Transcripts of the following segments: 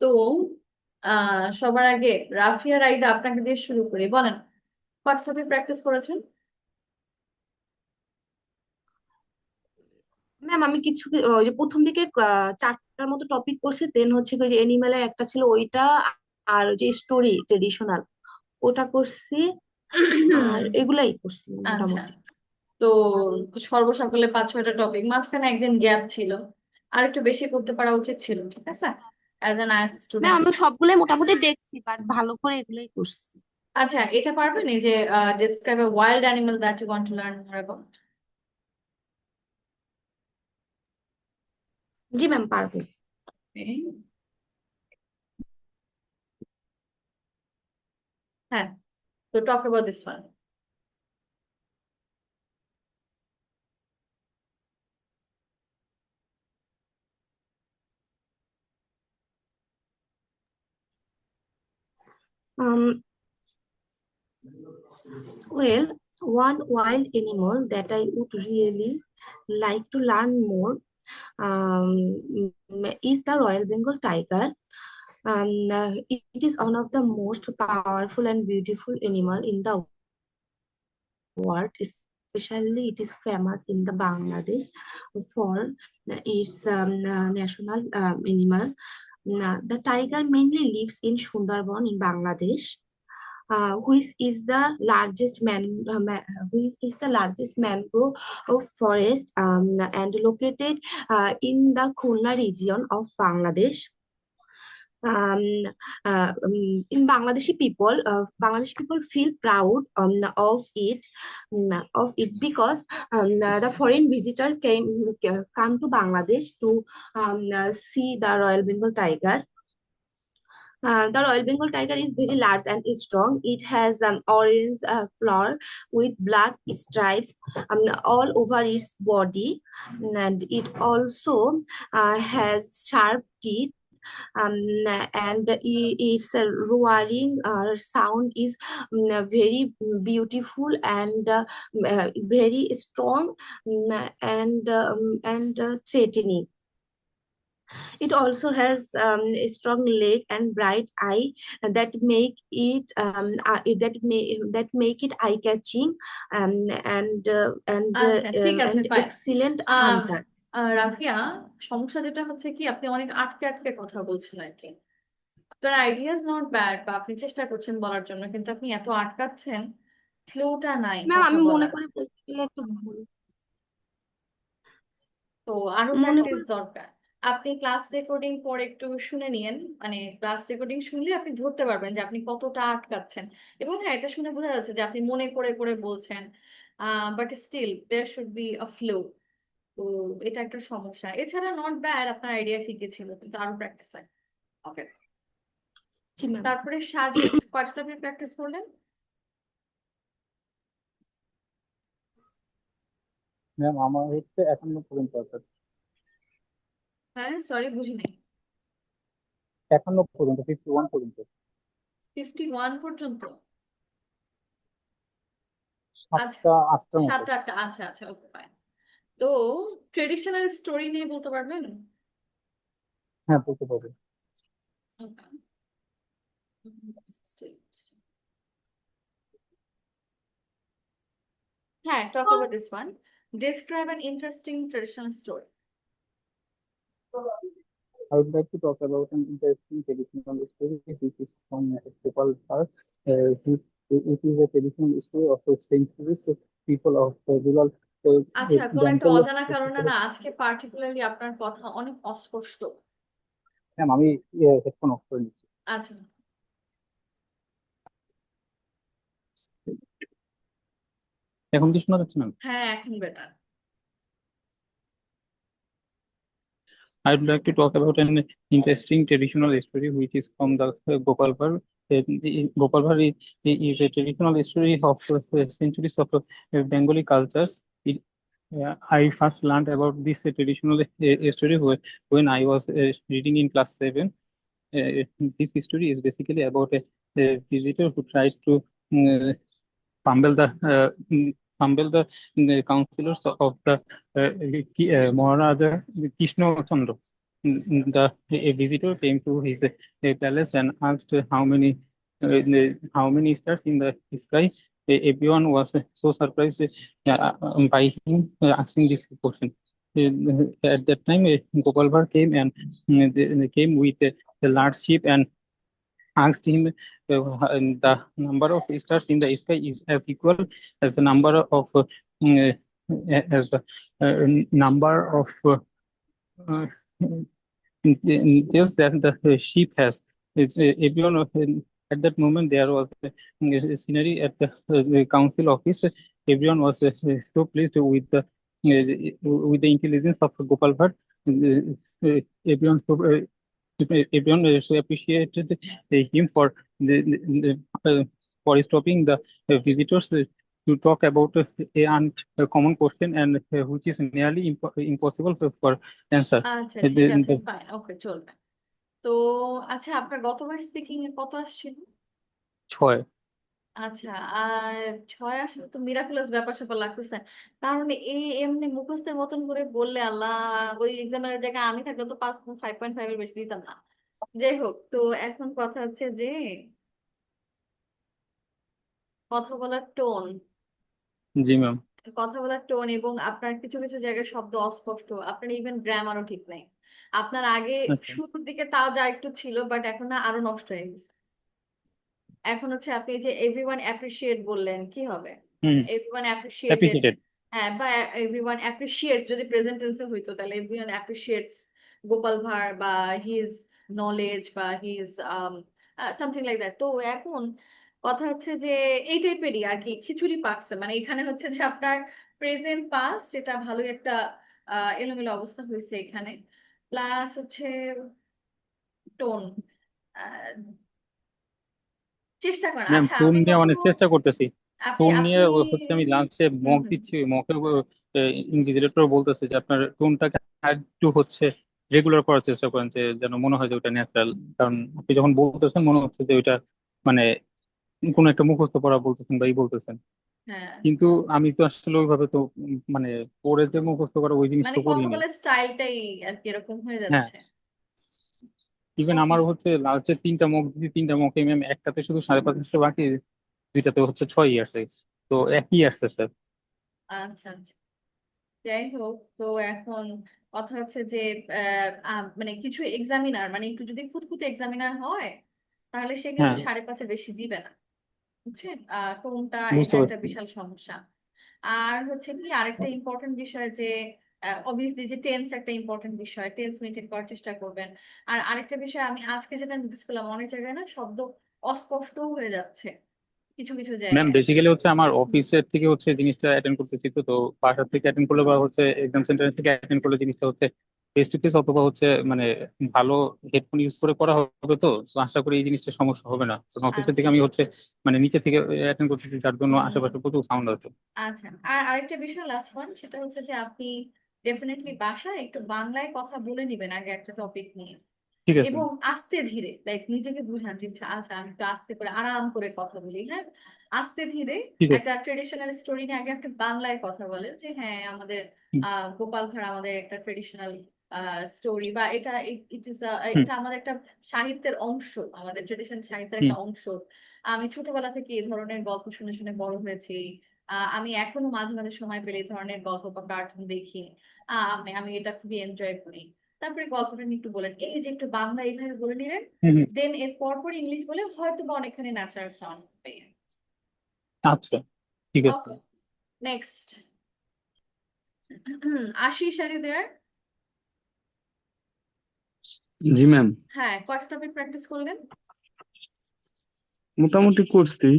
তো সবার আগে রাফিয়া রাইদা আপনাকে দিয়ে শুরু করি, বলেন কত টপিক প্র্যাকটিস করেছেন? ম্যাম আমি কিছু ওই যে প্রথম দিকে চারটার মতো টপিক করছে, দেন হচ্ছে কি ওই যে এনিমেলে একটা ছিল ওইটা, আর ওই যে স্টোরি ট্রেডিশনাল ওটা করছি, আর এগুলাই করছি আচ্ছা, মোটামুটি। তো সর্বসকলে 5-6টা টপিক, মাঝখানে একদিন গ্যাপ ছিল, আর একটু বেশি করতে পারা উচিত ছিল, ঠিক আছে, as an is ma'am student. আমি সবগুলাই মোটামুটি দেখছি, বাট ভালো করে এগুলাই করছি। আচ্ছা, এটা পারবেন, এই যে describe a wild animal that you want to learn more about? জি ম্যাম পারবো। হ্যাঁ, তো talk about this one. Um, well, one wild animal that I would really like to learn more is the Royal Bengal tiger. It is one of the most powerful and beautiful animal in the world. Especially, it is famous in the Bangladesh for its national animal. The tiger mainly lives in Sundarban in Bangladesh, which is the which is the largest mangrove forest and located in the Khulna region of Bangladesh. um, in Bangladeshi people feel proud of it because the foreign visitor come to Bangladesh to see the Royal Bengal tiger. The Royal Bengal tiger is very large and is strong. It has orange fur with black stripes all over its body, and it also has sharp teeth, um, and its roaring sound is very beautiful and very strong, and threatening. It also has a strong leg and bright eye that make it eye catching, আচ্ছা, ঠিক আছে, and fine. excellent ah hunter. Rafia, সমস্যা যেটা হচ্ছে কি, আপনি অনেক আটকে আটকে কথা বলছেন আর কি। আপনার আইডিয়াস নট ব্যাড, বা আপনি চেষ্টা করছেন বলার জন্য, কিন্তু আপনি এত আটকাচ্ছেন, ফ্লোটা নাই ম্যাম কথা আমি মনে বলার। করে বলতে গেলে একটু ভুল। তো আরো মনে প্র্যাকটিস করে দরকার। আপনি ক্লাস রেকর্ডিং পরে একটু শুনে নিয়েন, মানে ক্লাস রেকর্ডিং শুনলে আপনি ধরতে পারবেন যে আপনি কতটা আটকাচ্ছেন। এবং হ্যাঁ, এটা শুনে বোঝা যাচ্ছে যে আপনি মনে করে করে বলছেন, but still there should be a flow. তো এটা একটা সমস্যা। এছাড়া নট ব্যাড, আপনার আইডিয়া ঠিকই ছিল, কিন্তু আরো প্র্যাকটিস লাগে। ওকে। জি ম্যাম। তারপরে সাজেদ, কয়টা আপনি প্র্যাকটিস করলেন? ম্যাম আমার হচ্ছে একান্ন পর্যন্ত আছে। হ্যাঁ, সরি, বুঝি নাই। একান্ন পর্যন্ত, 51 পর্যন্ত। 51 পর্যন্ত? আচ্ছা, সাতটা আটটার মতো। 7-8টা, আচ্ছা আচ্ছা, ওকে ফাইন। তো ট্রেডিশনাল স্টোরি নিয়ে বলতে পারবেন? হ্যাঁ, বলতে পারবে। Okay. হ্যাঁ, talk about this one. Describe an interesting traditional story. I would like to talk about an interesting traditional story which is from Gopal Bharat. It is a traditional story of the centuries of people of rural আচ্ছা, কোন একটা Bengal অজানা কারণে people. না আজকে particularly আপনার কথা অনেক অস্পষ্ট। ম্যাম আমি হেডফোন অফ করে নিচ্ছি। আচ্ছা। এখন কি শোনা যাচ্ছে ম্যাম? হ্যাঁ, এখন better. I would like to talk about an interesting traditional story which is from the Gopal Bharat. The Gopal Bharat is a traditional story of centuries of Bengali culture. It, I first learned about this traditional story when I was reading in class 7. This story is basically about a visitor who tried to uh, fumble the councillors of the Maharaja Krishna Chandra. a visitor came to his palace and asked how many stars in the sky. Everyone was so surprised by him asking this question. At that time, Gopal Bhatt came and they came with a large ship and asked him the number of stars in the sky is as equal as the number of as the number of uh, details that the ship has. Everyone at that moment there was a scenery at the council office. Everyone was so pleased with the intelligence of Gopal Bhatt. Everyone so appreciated him for for stopping the visitors to talk about a common question and which is nearly impossible for answer. আচ্ছা The, ঠিক আছে the fine okay চলবে তো আচ্ছা আপনার গতবার speaking এ কত আসছিল 6 আচ্ছা আর 6 আসলে তো মিরাকুলাস ব্যাপার স্যাপার লাগতেছে কারণ এই এমনি মুখস্থের মতন করে বললে আল্লাহ ওই এক্সামের জায়গায় আমি থাকলে তো 5.5 এর বেশি দিতাম না যাই হোক তো এখন কথা হচ্ছে যে কথা বলার টোন জি ম্যাম। কথা বলার টোন এবং আপনার কিছু কিছু জায়গায় শব্দ অস্পষ্ট আপনার ইভেন গ্রামারও ঠিক নেই আপনার আগে আচ্ছা। শুরুর দিকে তাও যা একটু ছিল বাট এখন না আরো নষ্ট হয়ে গেছে এখন হচ্ছে আপনি যে এভরিওয়ান অ্যাপ্রিশিয়েট বললেন কি হবে হুম এভরিওয়ান অ্যাপ্রিশিয়েটেড অ্যাপ্রিসিয়েটেড। হ্যাঁ বা এভরিওয়ান অ্যাপ্রিশিয়েট যদি প্রেজেন্ট টেন্সে হইতো তাহলে এভরিওয়ান অ্যাপ্রিশিয়েটস গোপাল ভাঁড় বা হিজ নলেজ বা হিজ সামথিং লাইক দ্যাট তো এখন কথা হচ্ছে যে এই টাইপেরই আর কি খিচুড়ি পাকছে মানে এখানে হচ্ছে যে আপনার প্রেজেন্ট পাস্ট এটা ভালোই একটা এলোমেলো অবস্থা হয়েছে এখানে প্লাস হচ্ছে টোন চেষ্টা করেন ম্যাম আচ্ছা টোন আপনি নিয়ে অনেক কখনো চেষ্টা করতেছি। আপনি টোন নিয়ে আপনি হচ্ছে আমি লাস্টে হুম মক হুম দিচ্ছি, মকে ইনভিজিলেটর বলতেছে যে আপনার টোনটাকে একটু হচ্ছে রেগুলার করার চেষ্টা করেন যে যেন মনে হয় যে ওটা ন্যাচারাল। কারণ আপনি যখন বলতেছেন মনে হচ্ছে যে ওইটা মানে কোনো একটা মুখস্থ পড়া বলতেছেন বা বলতেছেন, হ্যাঁ কিন্তু আমি তো আসলে ওইভাবে তো মানে পড়ে যে মুখস্থ করা ওই জিনিস মানে তো কথা করিনি। বলার স্টাইলটাই আর কি এরকম হয়ে হ্যাঁ, যাচ্ছে ইভেন ওকে আমার হচ্ছে লাস্টের 3টা মক দিচ্ছি, 3টা মকে ম্যাম একটাতে শুধু 5.5 বাকি, 2টাতে হচ্ছে 6ই আসছে। তো একই আসছে স্যার। আচ্ছা আচ্ছা যাই হোক তো এখন কথা হচ্ছে যে মানে কিছু এক্সামিনার মানে একটু যদি খুঁতখুঁতে এক্সামিনার হয় তাহলে সে কিন্তু হ্যাঁ 5.5 বেশি দিবে না বুঝছেন কোনটা বুঝতে এটা একটা পারছি। বিশাল সমস্যা আর হচ্ছে কি আরেকটা ইম্পর্টেন্ট বিষয় যে অবভিয়াসলি যে টেন্স একটা ইম্পর্টেন্ট বিষয় টেন্স মেনটেন করার চেষ্টা করবেন আর আরেকটা বিষয় আমি আজকে যেটা নোটিস করলাম অনেক জায়গায় না শব্দ অস্পষ্ট হয়ে যাচ্ছে কিছু কিছু ম্যাম জায়গায় বেসিক্যালি হচ্ছে আমার অফিসের থেকে হচ্ছে জিনিসটা অ্যাটেন্ড করতেছি, তো তো বাসার থেকে অ্যাটেন্ড করলে বা হচ্ছে এক্সাম সেন্টার থেকে অ্যাটেন্ড করলে জিনিসটা হচ্ছে ফেস টু ফেস অথবা হচ্ছে মানে ভালো হেডফোন ইউজ করে করা হবে, তো তো আশা করি এই জিনিসটা সমস্যা হবে না। কারণ অফিসের আচ্ছা থেকে আমি হচ্ছে মানে নিচে থেকে অ্যাটেন্ড করতেছি, যার জন্য হুম আশেপাশে প্রচুর সাউন্ড আছে। আচ্ছা আর আরেকটা বিষয় লাস্ট ওয়ান সেটা হচ্ছে যে আপনি ডেফিনেটলি বাসায় একটু বাংলায় কথা বলে নিবেন আগে একটা টপিক নিয়ে ঠিক আছে। এবং আস্তে ধীরে লাইক নিজেকে বুঝান যে আচ্ছা আমি একটু আস্তে করে আরাম করে কথা বলি হ্যাঁ আস্তে ধীরে ঠিক আছে। একটা ট্রেডিশনাল স্টোরি নিয়ে আগে একটা বাংলায় কথা বলেন যে হ্যাঁ আমাদের হুম গোপাল ভাঁড় আমাদের একটা ট্রেডিশনাল স্টোরি বা এটা ইট ইজ হুম এটা আমাদের একটা সাহিত্যের অংশ আমাদের ট্রেডিশনাল সাহিত্যের হুম একটা অংশ আমি ছোটবেলা থেকে এই ধরনের গল্প শুনে শুনে বড় হয়েছি আমি এখনো মাঝে মাঝে সময় পেলে এই ধরনের গল্প বা কার্টুন দেখি আমি এটা খুবই এনজয় করি তারপরে গল্পটা নিয়ে একটু বলেন এই যে একটু বাংলা এইভাবে বলে নিলেন হুম হুম। দেন এর পর ইংলিশ বলে হয়তো বা অনেকখানি ন্যাচারাল সাউন্ড পেয়ে আচ্ছা ঠিক আছে। ওকে নেক্সট আশিস আর দেয়ার জি ম্যাম, হ্যাঁ কয়টা টপিক প্র্যাকটিস করলেন মোটামুটি করছি।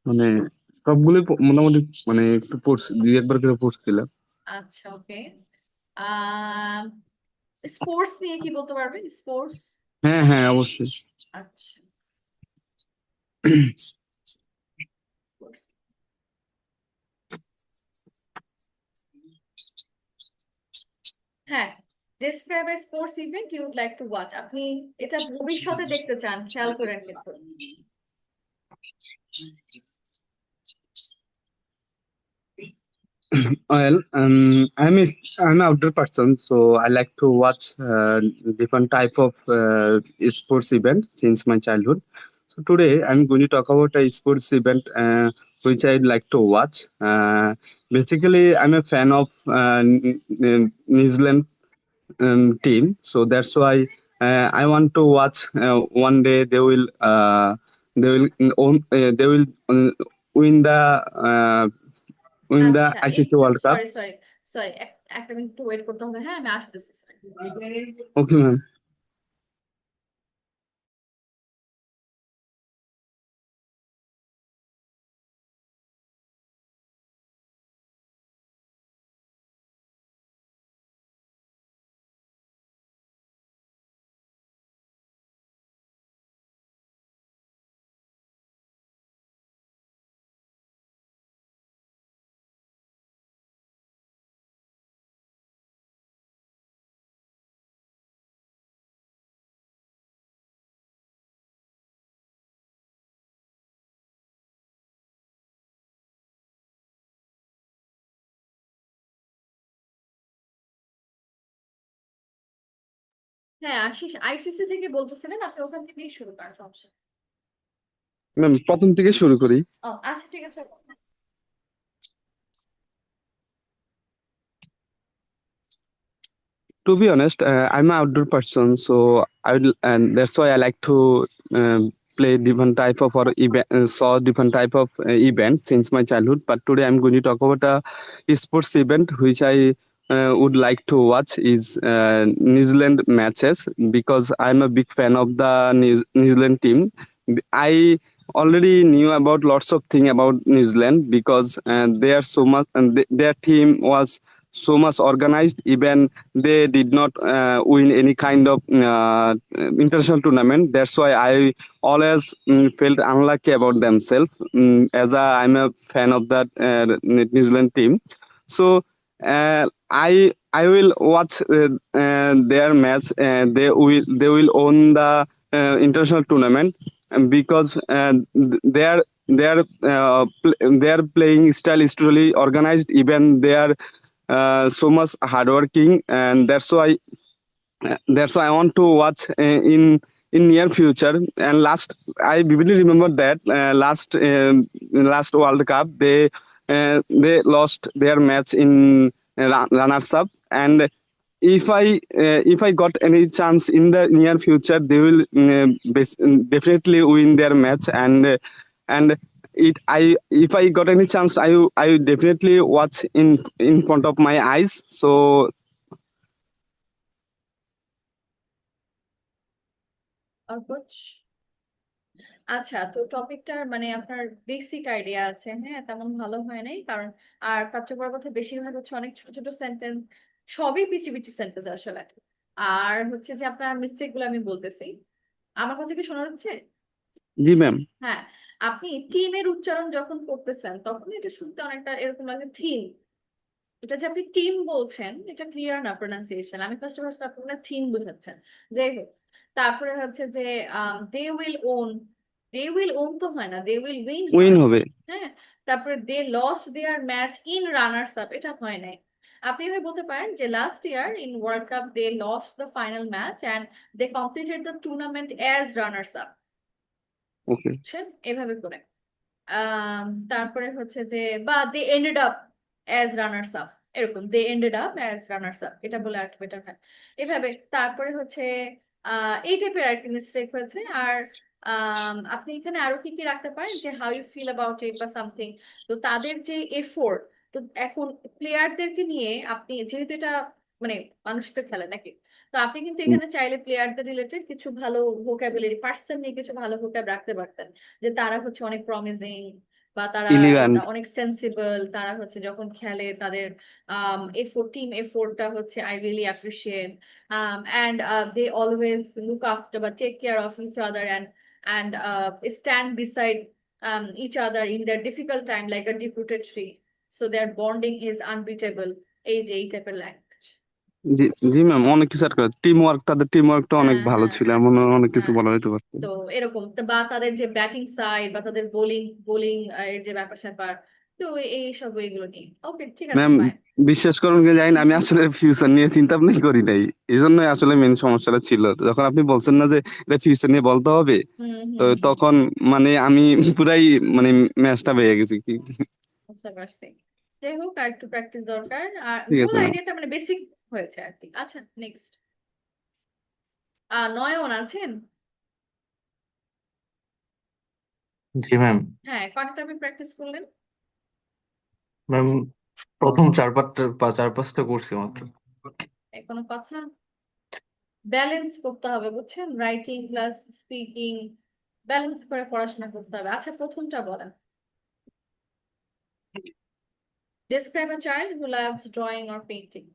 মানে সবগুলোই মোটামুটি মানে একটু পড়ছি, 2-1 বার করে পড়ছিলাম। আচ্ছা ওকে আহ স্পোর্টস নিয়ে কি বলতে পারবেন স্পোর্টস হ্যাঁ হ্যাঁ অবশ্যই। আচ্ছা sports। হ্যাঁ describe a sports event you would like to watch আপনি এটা ভবিষ্যতে দেখতে চান খেয়াল করেন কিন্তু Well, I'm an outdoor person, so I like to watch different type of sports event since my childhood. So today I'm going to talk about a sports event which I'd like to watch. Basically, I'm a fan of New Zealand team, so that's why I want to watch. One day they will win the আচ্ছা ICC একটু World Cup. Sorry sorry sorry একটা minute একটু wait করতে হবে, হ্যাঁ আমি আসতেছি। Okay, ma'am. হ্যাঁ আশিস আইসিসি থেকে বলতেছিলেন, আপনি ওখান থেকেই শুরু করার সমস্যা নেই। ম্যাম প্রথম থেকে শুরু করি। ও আচ্ছা ঠিক আছে। To be honest, I'm an outdoor person, so and that's why I like to play different type of or event, saw different type of events since my childhood. But today I'm going to talk about a sports event which I would like to watch is New Zealand matches because I'm a big fan of the New Zealand team. I already knew about lots of things about New Zealand because they are so much, and their team was so much organized. Even they did not win any kind of international tournament. That's why I always felt unlucky about themselves. As I'm a fan of that New Zealand team, so I will watch their match. They will own the international tournament because their playing style is truly organized. Even they are so much hardworking, and that's why I want to watch in near future. And I vividly remember that last World Cup they lost their match in runners up, and if I got any chance in the near future, they will definitely win their match, and it I if I got any chance, I will definitely watch in front of my eyes. So আর কোচ আচ্ছা, তো টপিকটার মানে আপনার basic idea আছে, হ্যাঁ তেমন ভালো হয় নাই কারণ আর কার্যকর কথা বেশিরভাগ হচ্ছে অনেক ছোট ছোট সেন্টেন্স, সবই পিচি পিচি সেন্টেন্স আসলে। আর হচ্ছে যে আপনার মিস্টেক গুলো আমি বলতেছি। আমার কথা কি শোনা যাচ্ছে? জি ম্যাম। হ্যাঁ, আপনি টিমের উচ্চারণ যখন করতেছেন তখন এটা শুনতে অনেকটা এরকম লাগে থিম। এটা যে আপনি টিম বলছেন এটা ক্লিয়ার না প্রোনাউন্সিয়েশন। আমি ফার্স্ট অফ অল আপনার থিম বুঝাচ্ছেন, যাই হোক। তারপরে হচ্ছে যে দে উইল ওন তো হয় না, দে উইল উইন উইন হয়। হবে। হ্যাঁ, তারপরে they lost their match in runners up, এটা হয় নাই। আপনি এভাবে বলতে পারেন যে last year in world cup they lost the final match and they completed the tournament as runners up. Okay. বুঝছেন? এভাবে করে তারপরে হচ্ছে যে বা they ended up as runners up, এরকম they ended up as runners up, এটা বলে আর বেটার হয় এভাবে। তারপরে হচ্ছে এই টাইপের আর কি মিস্টেক হয়েছে। আর আপনি এখানে আরো কি কি রাখতে পারেন যে how you feel about it বা সামথিং। তো তাদের যে এফোর্ট, তো এখন প্লেয়ারদেরকে নিয়ে আপনি যেহেতু এটা মানে মানুষের তো খেলে নাকি, তো আপনি কিন্তু এখানে চাইলে প্লেয়ারদের রিলেটেড কিছু ভালো ভোকাবুলারি, পার্সন নিয়ে কিছু ভালো ভোকাব রাখতে পারতেন, যে তারা হচ্ছে অনেক প্রমিজিং বা তারা ইলিগান। অনেক সেন্সিবল, তারা হচ্ছে যখন খেলে তাদের টিম এফোর্টটা হচ্ছে I really appreciate, and they always look after বা take care of each other and stand beside each other in their difficult time like a deep rooted tree, so their bonding is unbeatable. এই যে এই টাইপের language. জি জি ma'am, অনেক কিছু আর team work, তাদের team ওয়ার্কটা অনেক হ্যাঁ ভালো হ্যাঁ ছিল, এমন অনেক কিছু হ্যাঁ। বলা যেতে পারত। তো এরকম বা তাদের যে ব্যাটিং সাইড বা তাদের বোলিং এর যে ব্যাপার স্যাপার, তো এইসব এগুলো নিয়ে ওকে ঠিক আছে ম্যাম, ফাইন। বিশ্বাস করুন কি জানি না, আমি আসলে ফিউচার নিয়ে চিন্তা ভাবনাই করি নাই, এই জন্যই আসলে মেন সমস্যাটা ছিল। তো যখন আপনি বলছেন না যে এটা ফিউচার নিয়ে বলতে হবে, হুম তো হুম হুম তখন মানে আমি পুরাই মানে ম্যাচটা পেয়ে গেছি কি। বুঝতে পারছি। যাই হোক আর একটু প্র্যাকটিস দরকার, আর ঠিক মূল আছে ম্যাম। আইডিয়াটা মানে বেসিক হয়েছে আর কি। আচ্ছা নেক্সট নয়ন আছেন? জি ম্যাম। হ্যাঁ কয়টা আপনি প্র্যাকটিস করলেন? ম্যাম প্রথম চার পাঁচটা করছি মাত্র। কোনো কথা, ব্যালেন্স করতে হবে বুঝছেন, রাইটিং প্লাস স্পিকিং ব্যালেন্স করে পড়াশোনা করতে হবে। আচ্ছা প্রথমটা বলেন, describe a child who loves drawing or painting.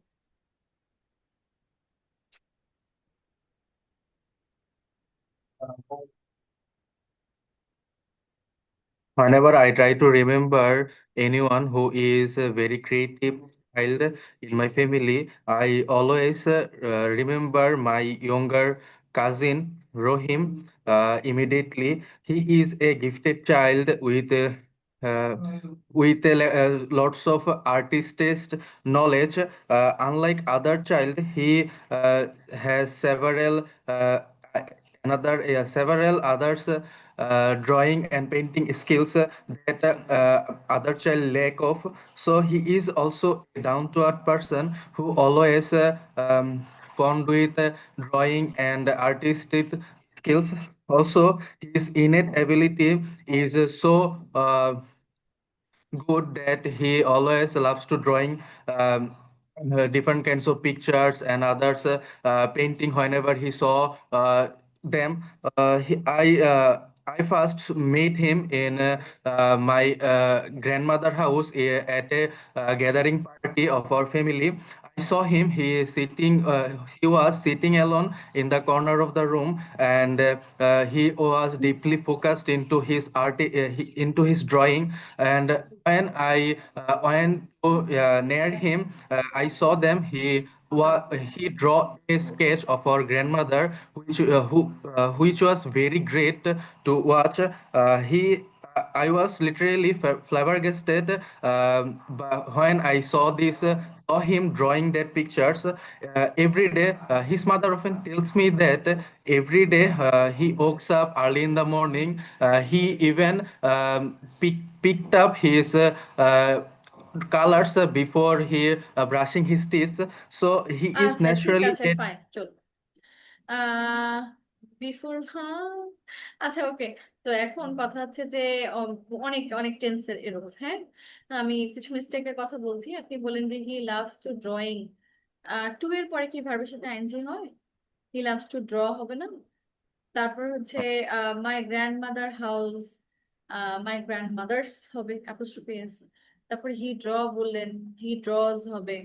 Whenever I try to remember anyone who is a very creative child in my family, I always remember my younger cousin Rohim immediately. He is a gifted child uh, lots of artist knowledge. Unlike other child, he has several others drawing and painting skills that other child lack of. So he is also a down to earth person who always fond with drawing and artistic skills. Also his innate ability is good that he always loves to drawing different kinds of pictures and others painting whenever he saw them. I first met him in my grandmother house at a gathering party of our family. I saw him. He was sitting alone in the corner of the room, and he was deeply focused into his into his drawing. And when I went to near him, I saw them. He draw a sketch of our grandmother, which was very great to watch. I was literally flabbergasted when I saw him drawing that pictures every day. His mother often tells me that every day he wakes up early in the morning. He even picked up his colors before he brushing his teeth. So he is আচ্ছা ঠিক naturally আছে a fine চল আহ before হ্যাঁ আচ্ছা ওকে। তো এখন কথা হচ্ছে যে উম, অনেক অনেক টেন্সের এরকম হ্যাঁ। আমি কিছু মিস্টেকের কথা বলছি, আপনি বলেন যে he loves to drawing, to এর পরে কি ভার্বের সাথে আইএনজি হয়? হি লাভস টু ড্র হবে না? তারপর হচ্ছে my grandmother house, my grandmother's হবে অ্যাপোস্ট্রোফি এস। তারপর হি ড্র বললেন, হি ড্রজ হবে।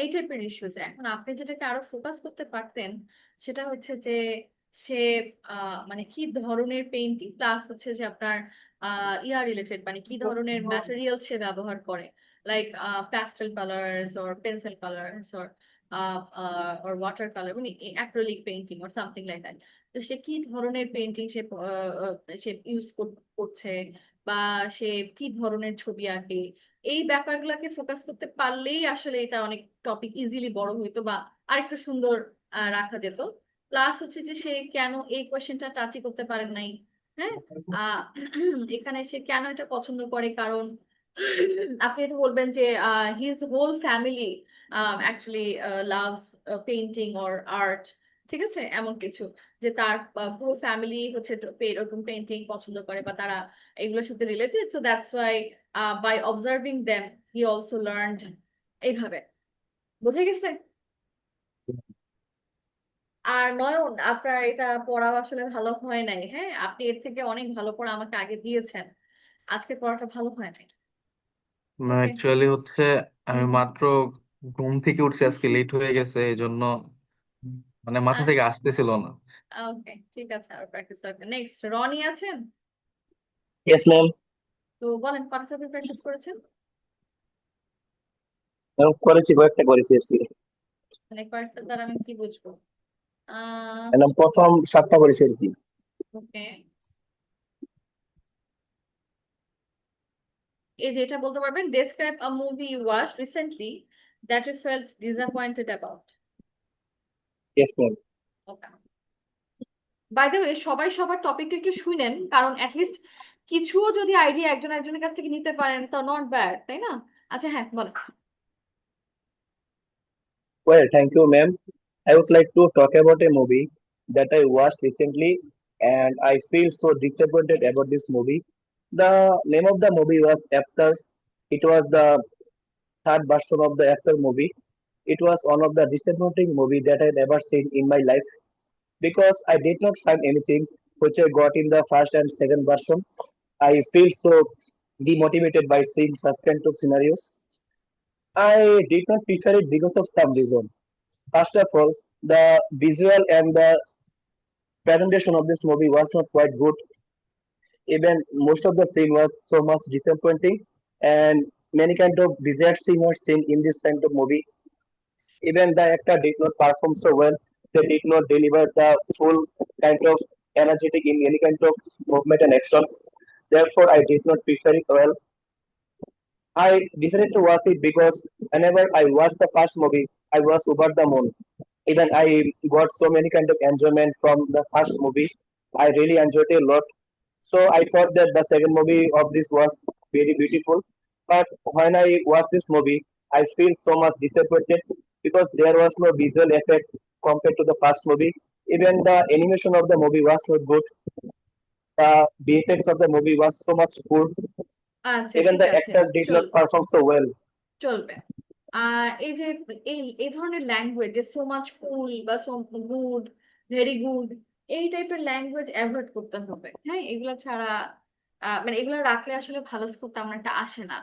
এই টাইপের ইস্যুস। এখন আপনি যেটাকে আরো ফোকাস করতে পারতেন সেটা হচ্ছে যে সে মানে কি ধরনের পেইন্টিং প্লাস হচ্ছে যে আপনার ইয়া রিলেটেড, মানে কি ধরনের ম্যাটেরিয়াল সে ব্যবহার করে, like pastel colours or pencil colours or water colour, মানে acrylic painting or something like that. তো সে কি ধরনের পেন্টিং সে ইউজ করছে, বা সে কি ধরনের ছবি আঁকে, এই ব্যাপারগুলোকে ফোকাস করতে পারলেই আসলে এটা অনেক টপিক ইজিলি বড় হইতো বা আরেকটু সুন্দর রাখা যেত। প্লাস হচ্ছে যে সে কেন এই কোয়েশ্চেনটা টাচই করতে পারেন নাই। হ্যাঁ আহ এখানে সে কেন এটা পছন্দ করে, কারণ আপনি এটা বলবেন যে his whole family actually loves painting or art, ঠিক আছে এমন কিছু, যে তার পুরো ফ্যামিলি হচ্ছে এরকম পেইন্টিং পছন্দ করে বা তারা এগুলোর সাথে related, so that's why by observing them he also learned, এইভাবে। বুঝে গেছে? আর নয়ন আপনার এটা পড়া আসলে ভালো হয় নাই, হ্যাঁ আপনি এর থেকে অনেক ভালো পড়া আমাকে আগে দিয়েছেন, আজকে পড়াটা ভালো হয় নাই। ওকে। অ্যাকচুয়ালি হচ্ছে আমি মাত্র ঘুম থেকে উঠছি, আজকে লেট হয়ে গেছে, এই জন্য মানে মাথা থেকে আসতেছিল না। ওকে ঠিক আছে, আর প্র্যাকটিস দরকার। নেক্সট রনি আছেন? Yes ma'am. তো বলেন কত টপিক প্র্যাকটিস করেছেন? ম্যাম করেছি, কয়েকটা করেছি আজকে। মানে কয়েকটা দ্বারা আমি কি বুঝবো? ম্যাম প্রথম 7টা করেছি আর কি। ওকে এই যে এটা বলতে পারবেন, describe a movie you watched recently that you felt disappointed about. Yes, ma'am. Okay, by the way সবাই সবার টপিকটা একটু শুনেন, কারণ অ্যাটলিস্ট কিছুও যদি আইডিয়া একজন একজনের কাছ থেকে নিতে পারেন তো নট ব্যাড, তাই না? আচ্ছা হ্যাঁ বলো। Well, thank you, ma'am. I would like to talk about a movie that I watched recently, and I feel so disappointed about this movie. The name of the movie was After. It was the third version of the After movie. It was one of the disappointing movie that I ever seen in my life because I did not find anything which I got in the first and second version. I feel so demotivated by seeing such kind of scenarios. I did not prefer it because of some reason. First of all, the visual and the presentation of this movie was not quite good. Even most of the scene was so much disappointing, and many kind of desired scene were seen in this kind of movie. Even the actor did not perform so well. They did not deliver the full kind of energetic in any kind of movement and actions. Therefore, I did not prefer it well. I decided to watch it because whenever I watched the first movie, I was over the moon. Even I got so many kind of enjoyment from the first movie. I really enjoyed it a lot. So I thought that the second movie of this was very beautiful. But when I watched this movie, I feel so much disappointed because there was no visual effect compared to the first movie. Even the animation of the movie was not good. The VFX of the movie was so much poor. আচ্ছা Even ঠিক the আছে, actors did not চলবে perform so well. চলবে। এই যে এই ধরনের language যে সো মাচ কুল বা সো গুড, ভেরি গুড, এই টাইপের ল্যাঙ্গুয়েজ অ্যাভয়েড করতে হবে। হ্যাঁ, এগুলা ছাড়া মানে এগুলো রাখলে আসলে ভালো স্কোর তেমন একটা আসে না,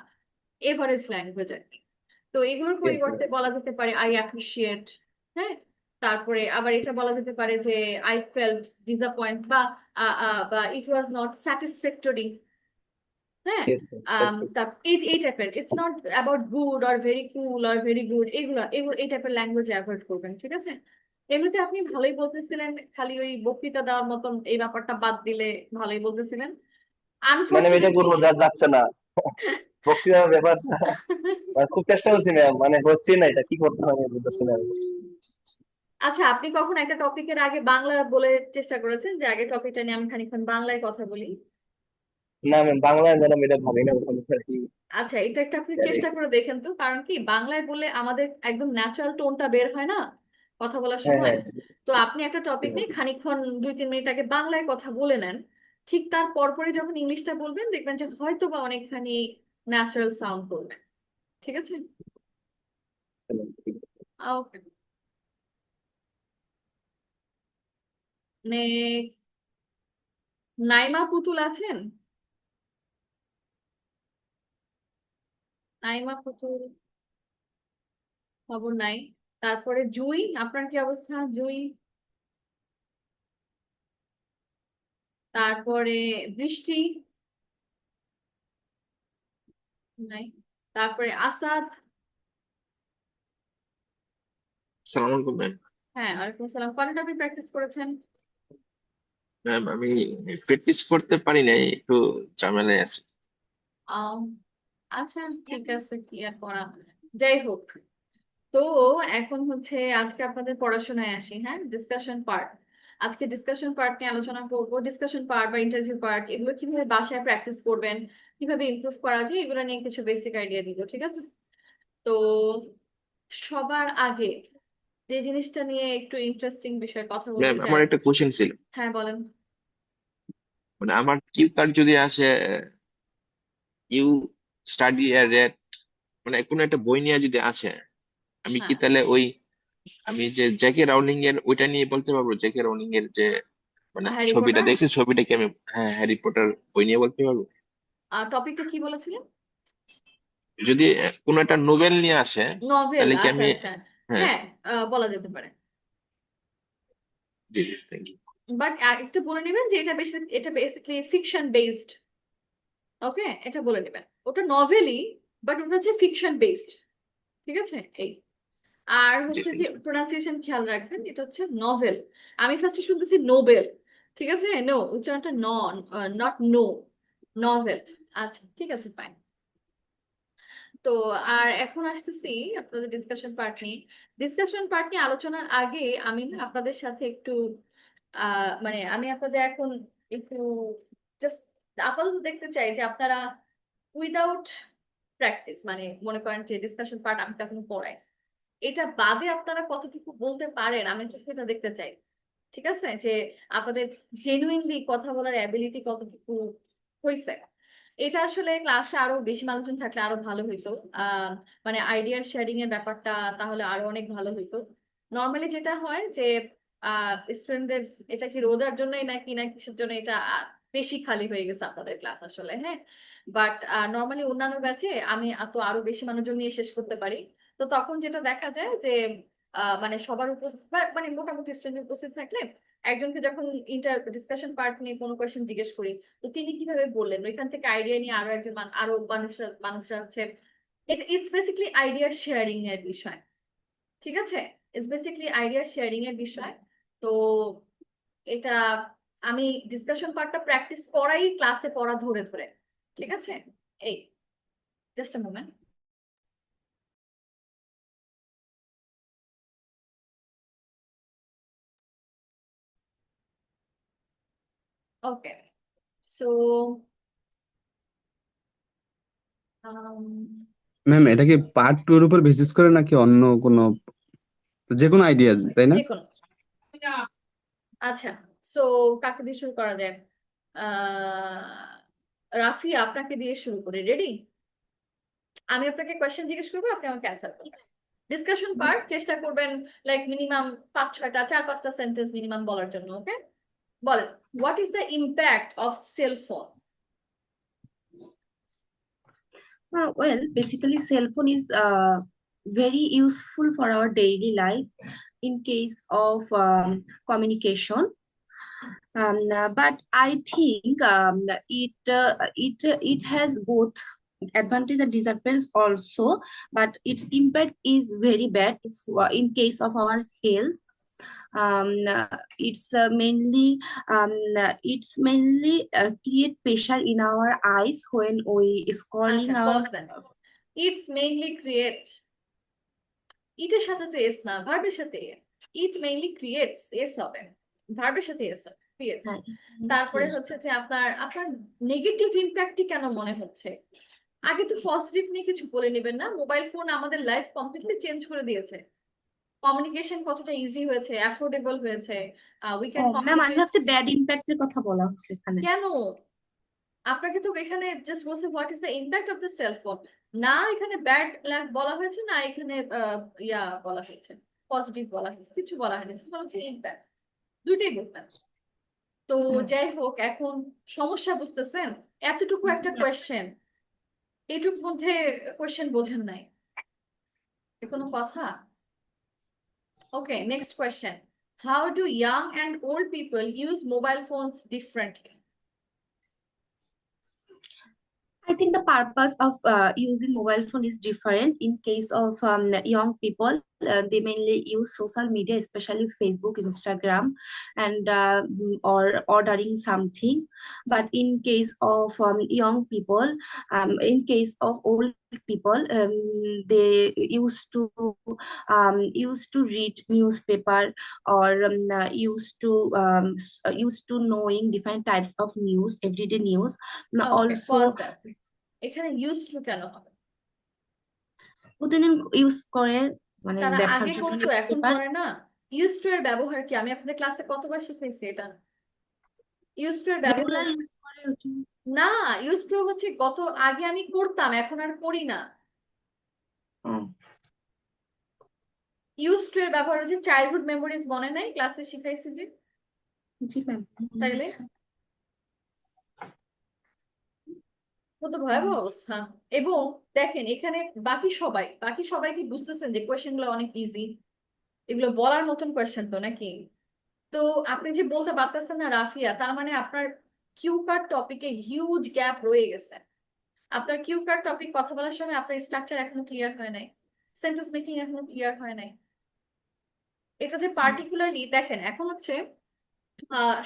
এভারেজ ল্যাঙ্গুয়েজ আর কি। তো এগুলোর Yes, ma'am. পরিবর্তে বলা যেতে পারে আই অ্যাপ্রিসিয়েট। হ্যাঁ, তারপরে আবার এটা বলা যেতে পারে যে আই ফেল্ট ডিসঅ্যাপয়েন্ট বা ইট ওয়াজ নট স্যাটিসফ্যাক্টরি। হ্যাঁ, Yes, ma'am. That's it. এই টাইপের, it's not about good or very cool or very good, এগুলো এগুলো এই টাইপের ল্যাঙ্গুয়েজ অ্যাভয়েড করবেন, ঠিক আছে? এমনিতে আপনি ভালোই বলতেছিলেন, খালি ওই বক্তৃতা দেওয়ার মতন এই ব্যাপারটা বাদ দিলে ভালোই বলতেছিলেন। মানে আমি এটা আনফরচুনেটলি করবো যা যাচ্ছে না বক্তৃতার ব্যাপারটা খুব চেষ্টা করছি ম্যাম, মানে হচ্ছে না, এটা কি করতে হবে বুঝতেছি না আমি। আচ্ছা, আপনি কখন একটা টপিকের আগে বাংলা বলে চেষ্টা করেছেন যে আগে টপিকটা নিয়ে আমি খানিকক্ষণ বাংলায় কথা বলি? না ম্যাম, বাংলায় ম্যাডাম এটা ভাবি না ওখানে আর কি। আচ্ছা, এটা একটা আপনি চেষ্টা করে দেখেন তো, কারণ কি বাংলায় বললে আমাদের একদম ন্যাচারাল টোনটা বের হয় না কথা বলার হ্যাঁ সময়। হ্যাঁ। তো আপনি একটা টপিক নিয়ে খানিকক্ষণ 2-3 মিনিট আগে বাংলায় কথা বলে নেন, ঠিক তার পরপরে যখন ইংলিশটা বলবেন দেখবেন যে হয়তো বা অনেকখানি ন্যাচারাল সাউন্ড করবে, ঠিক আছে? ওকে, নেক্সট, নাইমা পুতুল আছেন? নাইমা পুতুল খবর নাই। তারপরে জুই, আপনার কি অবস্থা জুই? তারপরে বৃষ্টি নাই। তারপরে আসাদ। সালাম আলাইকুম ম্যাম। হ্যাঁ, ওয়ালাইকুম আসসালাম। কয়টা টপিক প্র্যাকটিস করেছেন? ম্যাম আমি প্র্যাকটিস করতে পারি নাই, একটু ঝামেলায় আছি। আম, আচ্ছা ঠিক আছে, কি আর করা, যাই হোক। তো এখন হচ্ছে আজকে আপনাদের পড়াশোনায় আসি। হ্যাঁ, ডিসকাশন পার্ট, আজকে ডিসকাশন পার্ট নিয়ে আলোচনা করব। ডিসকাশন পার্ট বা ইন্টারভিউ পার্ট এগুলো কিভাবে বাসায় প্র্যাকটিস করবেন, কিভাবে ইমপ্রুভ করা যায়, এগুলো নিয়ে কিছু বেসিক আইডিয়া দিব, ঠিক আছে? তো সবার আগে যে জিনিসটা নিয়ে একটু ইন্টারেস্টিং বিষয়ে কথা বলতে ম্যাম আমার চাই। একটা কোশ্চেন ছিল, হ্যাঁ বলেন। মানে আমার কিউ কার্ড যদি আসে ইউ স্টাডি রেট, মানে কোনো একটা বই নিয়ে যদি আসে, আমি কি হ্যাঁ, তাহলে ওই আমি যে জ্যাকি রাউলিং এর ওইটা নিয়ে বলতে পারবো? জ্যাকি রাউলিং এর যে মানে হ্যারি ছবিটা পটার। দেখছি, ছবিটা কি আমি, হ্যাঁ, হ্যারি পটার বই নিয়ে বলতে পারবো? টপিকটা কি বলেছিলেন? যদি কোনো একটা নোবেল নিয়ে আসে নভেল, তাহলে কি আচ্ছা আমি, আচ্ছা। হ্যাঁ। হ্যাঁ, বলা যেতে পারে। জি জি, থ্যাংক ইউ। বাট একটু বলে নেবেন যে এটা বেসিক্যালি ফিকশন বেসড। ওকে, এটা বলে নেবেন ওটা নভেলই, বাট ওটা হচ্ছে ফিকশন বেসড, ঠিক আছে? এই আর জি হচ্ছে যে থ্যাংক ইউ। প্রোনাউন্সিয়েশন খেয়াল রাখবেন, এটা হচ্ছে নভেল। আমি ফার্স্টে শুনতেছি নোবেল, ঠিক আছে? নো, উচ্চারণটা নট নো, নভেল। আচ্ছা ঠিক আছে, ফাইন। তো আর এখন আসতেছি আপনাদের ডিসকাশন পার্ট নিয়ে। ডিসকাশন পার্ট নিয়ে আলোচনার আগে আমি না আপনাদের সাথে একটু মানে আমি আপনাদের এখন একটু জাস্ট আপাতত দেখতে চাই যে আপনারা উইদাউট প্র্যাকটিস, মানে মনে করেন যে ডিসকাশন পার্ট আমি তো এখনো পড়াই, এটা বাদে আপনারা কতটুকু বলতে পারেন আমি তো সেটা দেখতে চাই। ঠিক আছে, যে আপনাদের জেনুইনলি কথা বলার অ্যাবিলিটি কতটুকু হয়েছে। এটা আসলে ক্লাসে আরো বেশি মানুষজন থাকলে আরো ভালো হইতো। আহ মানে আইডিয়া শেয়ারিং এর ব্যাপারটা তাহলে আরো অনেক ভালো হইতো। নর্মালি যেটা হয় যে স্টুডেন্টদের, এটা কি রোজার জন্যই নাকি না কিসের জন্য, এটা বেশি খালি হয়ে গেছে আপনাদের ক্লাস আসলে, হ্যাঁ। বাট নর্মালি অন্যান্য ব্যাচে আমি তো আরো বেশি মানুষজন নিয়ে শেষ করতে পারি। তো তখন যেটা দেখা যায় যে মানে সবার উপস্থিত মানে মোটামুটি স্টুডেন্ট উপস্থিত থাকলে একজনকে যখন ডিসকাশন পার্ট নিয়ে কোনো কোয়েশ্চেন জিজ্ঞেস করি, তো তিনি কিভাবে বললেন ওইখান থেকে আইডিয়া নিয়ে আরো একজন আরো মানুষরা হচ্ছে, ইটস বেসিক্যালি আইডিয়া শেয়ারিং এর বিষয়। ঠিক আছে, ইটস বেসিক্যালি আইডিয়া শেয়ারিং এর বিষয়। তো এটা আমি ডিসকাশন পার্টটা প্র্যাকটিস করাই ক্লাসে পড়া ধরে ধরে। ঠিক আছে, এই just a moment. Okay, so ma'am এটা কি পার্ট 2 এর উপর বেসিস করে নাকি অন্য কোনো, যে কোনো আইডিয়া তাই না? যে কোনো, আচ্ছা, সো কাকে দিয়ে শুরু করা যায়? রাফি, আপনাকে দিয়ে শুরু করি, রেডি? আমি আপনাকে কোয়েশ্চেন জিজ্ঞেস করবো, আপনি আমাকে অ্যান্সার করবেন। ডিসকাশন পার্ট চেষ্টা করবেন লাইক মিনিমাম 5-6টা 4-5টা সেন্টেন্স মিনিমাম বলার জন্য। ওকে, বলেন, what is the impact of cell phone? Well, basically, cell phone is very useful for our daily life in case of communication. But I think it has both advantage and disadvantage also. But its impact is very bad in case of our health. It's mainly create pressure in our eyes when we scrolling আচ্ছা, our pause দেন। It's mainly create, ইটের সাথে তো S না, ভার্বের সাথে। ইট mainly creates, S হবে, ভার্বের সাথে এস হবে, ক্রিয়েটস। হ্যাঁ, তারপরে yes. হচ্ছে যে আপনার আপনার নেগেটিভ ইম্প্যাক্টই কেন মনে হচ্ছে? আগে তো পজিটিভ নিয়ে কিছু বলে নেবেন না। মোবাইল ফোন আমাদের লাইফ কমপ্লিটলি চেঞ্জ করে দিয়েছে। কমিউনিকেশন কতটা ইজি হয়েছে, অ্যাফোর্ডেবল হয়েছে। উই ক্যান ও ম্যাম, আমি কমিউনিকেট। ভাবছি ব্যাড ইম্প্যাক্টের কথা বলা হচ্ছে এখানে। কেন? আপনাকে তো এখানে জাস্ট বলছে what is the impact of the cell phone, না এখানে ব্যাড বলা হয়েছে, না এখানে বলা হয়েছে পজিটিভ বলা হয়েছে, কিছু বলা হয়নি, জাস্ট বলা হচ্ছে ইম্প্যাক্ট। দুইটাই বলবেন। তো যাই হোক, এখন সমস্যা বুঝতেছেন? এতটুকু একটা কোয়েশ্চেন, এইটুক মধ্যে কোয়েশ্চেন বোঝেন নাই, এ কোনো কথা? Okay, next question, how do young and old people use mobile phones differently? I think the purpose of using mobile phone is different. In case of young people, they mainly use social media, especially Facebook, Instagram, and or ordering something. But in case of young people, in case of old people, they used to read newspaper, or used to knowing different types of news, everyday news. Okay, Also, pause দেন। এখানে use two কেন হবে? প্রতিদিন use করে, মানে তারা দেখার আগে জন্য করতো, নিউজ এখন পেপার। করে না। ইউজ টু এর ব্যবহার কি আমি আপনাদের ক্লাসে কতবার শিখাইছি এটা? ইউজ টু এর ব্যবহার রেগুলার ইউজ করে ওটা। না, ইউজ টু হচ্ছে গত, আগে আমি করতাম এখন আর করি না। ও, ইউজ টু এর ব্যবহার হচ্ছে চাইল্ডহুড মেমোরিজ, মনে নাই ক্লাসে শিখাইছি যে? জি ম্যাম। তাইলে কত ভয়াবহ অবস্থা। এবং দেখেন এখানে বাকি সবাই কি বুঝতেছেন যে কোয়েশ্চেন গুলো অনেক ইজি? এগুলো বলার মতন কোয়েশ্চেন তো নাকি? তো আপনি যে বলতে পারতেছেন না রাফিয়া, তার মানে আপনার কিউ কার্ড টপিকে হিউজ গ্যাপ রয়ে গেছে। আপনার কিউ কার্ড টপিক কথা বলার সময় আপনার স্ট্রাকচার এখনো ক্লিয়ার হয় নাই, সেন্টেন্স মেকিং এখনো ক্লিয়ার হয় নাই। এটা যে পার্টিকুলারলি দেখেন, এখন হচ্ছে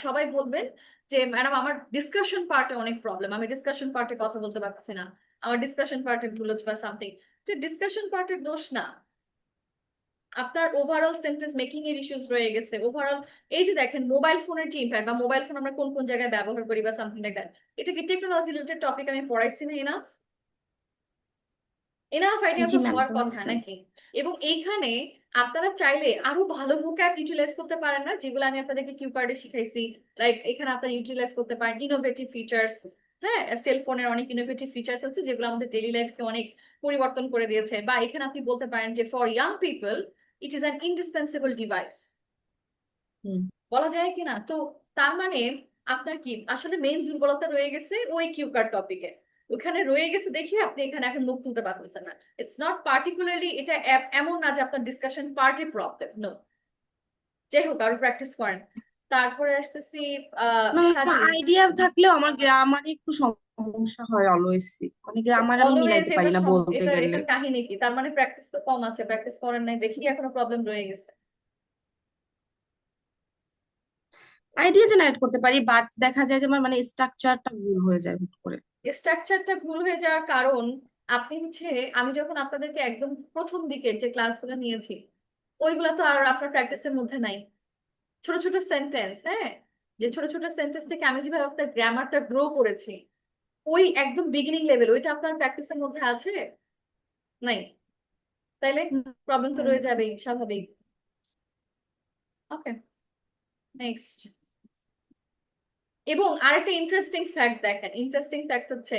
সবাই বলবেন যে ম্যাডাম আমার ডিসকাশন পার্টে অনেক প্রবলেম, আমি ডিসকাশন পার্টে কথা বলতে পারতেছি না। আমার ডিসকাশন পার্টের ভুল হচ্ছে বা সামথিং, তো ডিসকাশন পার্টের দোষ না, আপনার ওভারঅল সেন্টেন্স মেকিং এর ইস্যুস রয়ে গেছে। ওভারঅল এই যে দেখেন মোবাইল ফোনের যে ইম্প্যাক্ট, বা মোবাইল ফোন আমরা কোন কোন জায়গায় ব্যবহার করি বা সামথিং লাইক দ্যাট, এটা কি টেকনোলজি রিলেটেড টপিক আমি পড়াইছি না? এনাফ আইডিয়া জি তো ম্যাম, হওয়ার কথা পড়াইছেন। নাকি? এবং এইখানে আপনারা চাইলে আরো ভালো ভোক্যাব ইউটিলাইজ করতে পারেন না, যেগুলো আমি আপনাদেরকে কিউ কার্ডে শিখাইছি। লাইক এখানে আপনারা ইউটিলাইজ করতে পারেন ইনোভেটিভ ফিচার্স। হ্যাঁ, সেলফোনের অনেক ইনোভেটিভ ফিচার্স আছে যেগুলো আমাদের ডেইলি লাইফকে অনেক পরিবর্তন করে দিয়েছে। বা এখানে আপনি বলতে পারেন যে for young people it is an indispensable device, hmm. বলা যায় কিনা? তো তার মানে আপনার কি আসলে মেইন দুর্বলতা রয়ে গেছে ওই কিউ কার্ড টপিকে, ওখানে রয়ে গেছে দেখি আপনি এখানে এখন মুখ তুলতে পারতেছেন না। ইটস নট পার্টিকুলারলি এটা এমন না যে আপনার ডিসকাশন পার্টি প্রবলেম, নো। যাই হোক, আরো প্র্যাকটিস করেন। তারপরে আসতেছি সাজিদ। আইডিয়া থাকলেও আমার গ্রামারে একটু সমস্যা হয় অলওয়েজ, মানে গ্রামার আমি অলওয়েজ মিলাইতে এটা পারি না বলতে এটা গেলে। এটার কাহিনী কি? তার মানে প্র্যাকটিস তো কম আছে, প্র্যাকটিস করেন নাই দেখি এখনো প্রবলেম রয়ে গেছে। আইডিয়া জেনারেট করতে পারি, বাট দেখা যায় যে আমার মানে স্ট্রাকচারটা ভুল হয়ে যায় হুট করে। স্ট্রাকচারটা ভুল হয়ে যাওয়ার কারণ আপনি হচ্ছে, আমি যখন আপনাদেরকে একদম প্রথম দিকে যে ক্লাসগুলো নিয়েছি ওইগুলো তো আর আপনার প্র্যাকটিসের মধ্যে নাই। ছোট ছোট সেন্টেন্স, হ্যাঁ, যে ছোট ছোট সেন্টেন্স থেকে আমি যেভাবে আপনার গ্রামারটা গ্রো করেছি, ওই একদম বিগিনিং লেভেল ওইটা আপনার প্র্যাকটিসের মধ্যে আছে নাই? তাইলে প্রবলেম তো রয়ে যাবেই, স্বাভাবিক। ওকে, নেক্সট। এবং আরেকটা ইন্টারেস্টিং ফ্যাক্ট দেখেন, ইন্টারেস্টিং ফ্যাক্ট হচ্ছে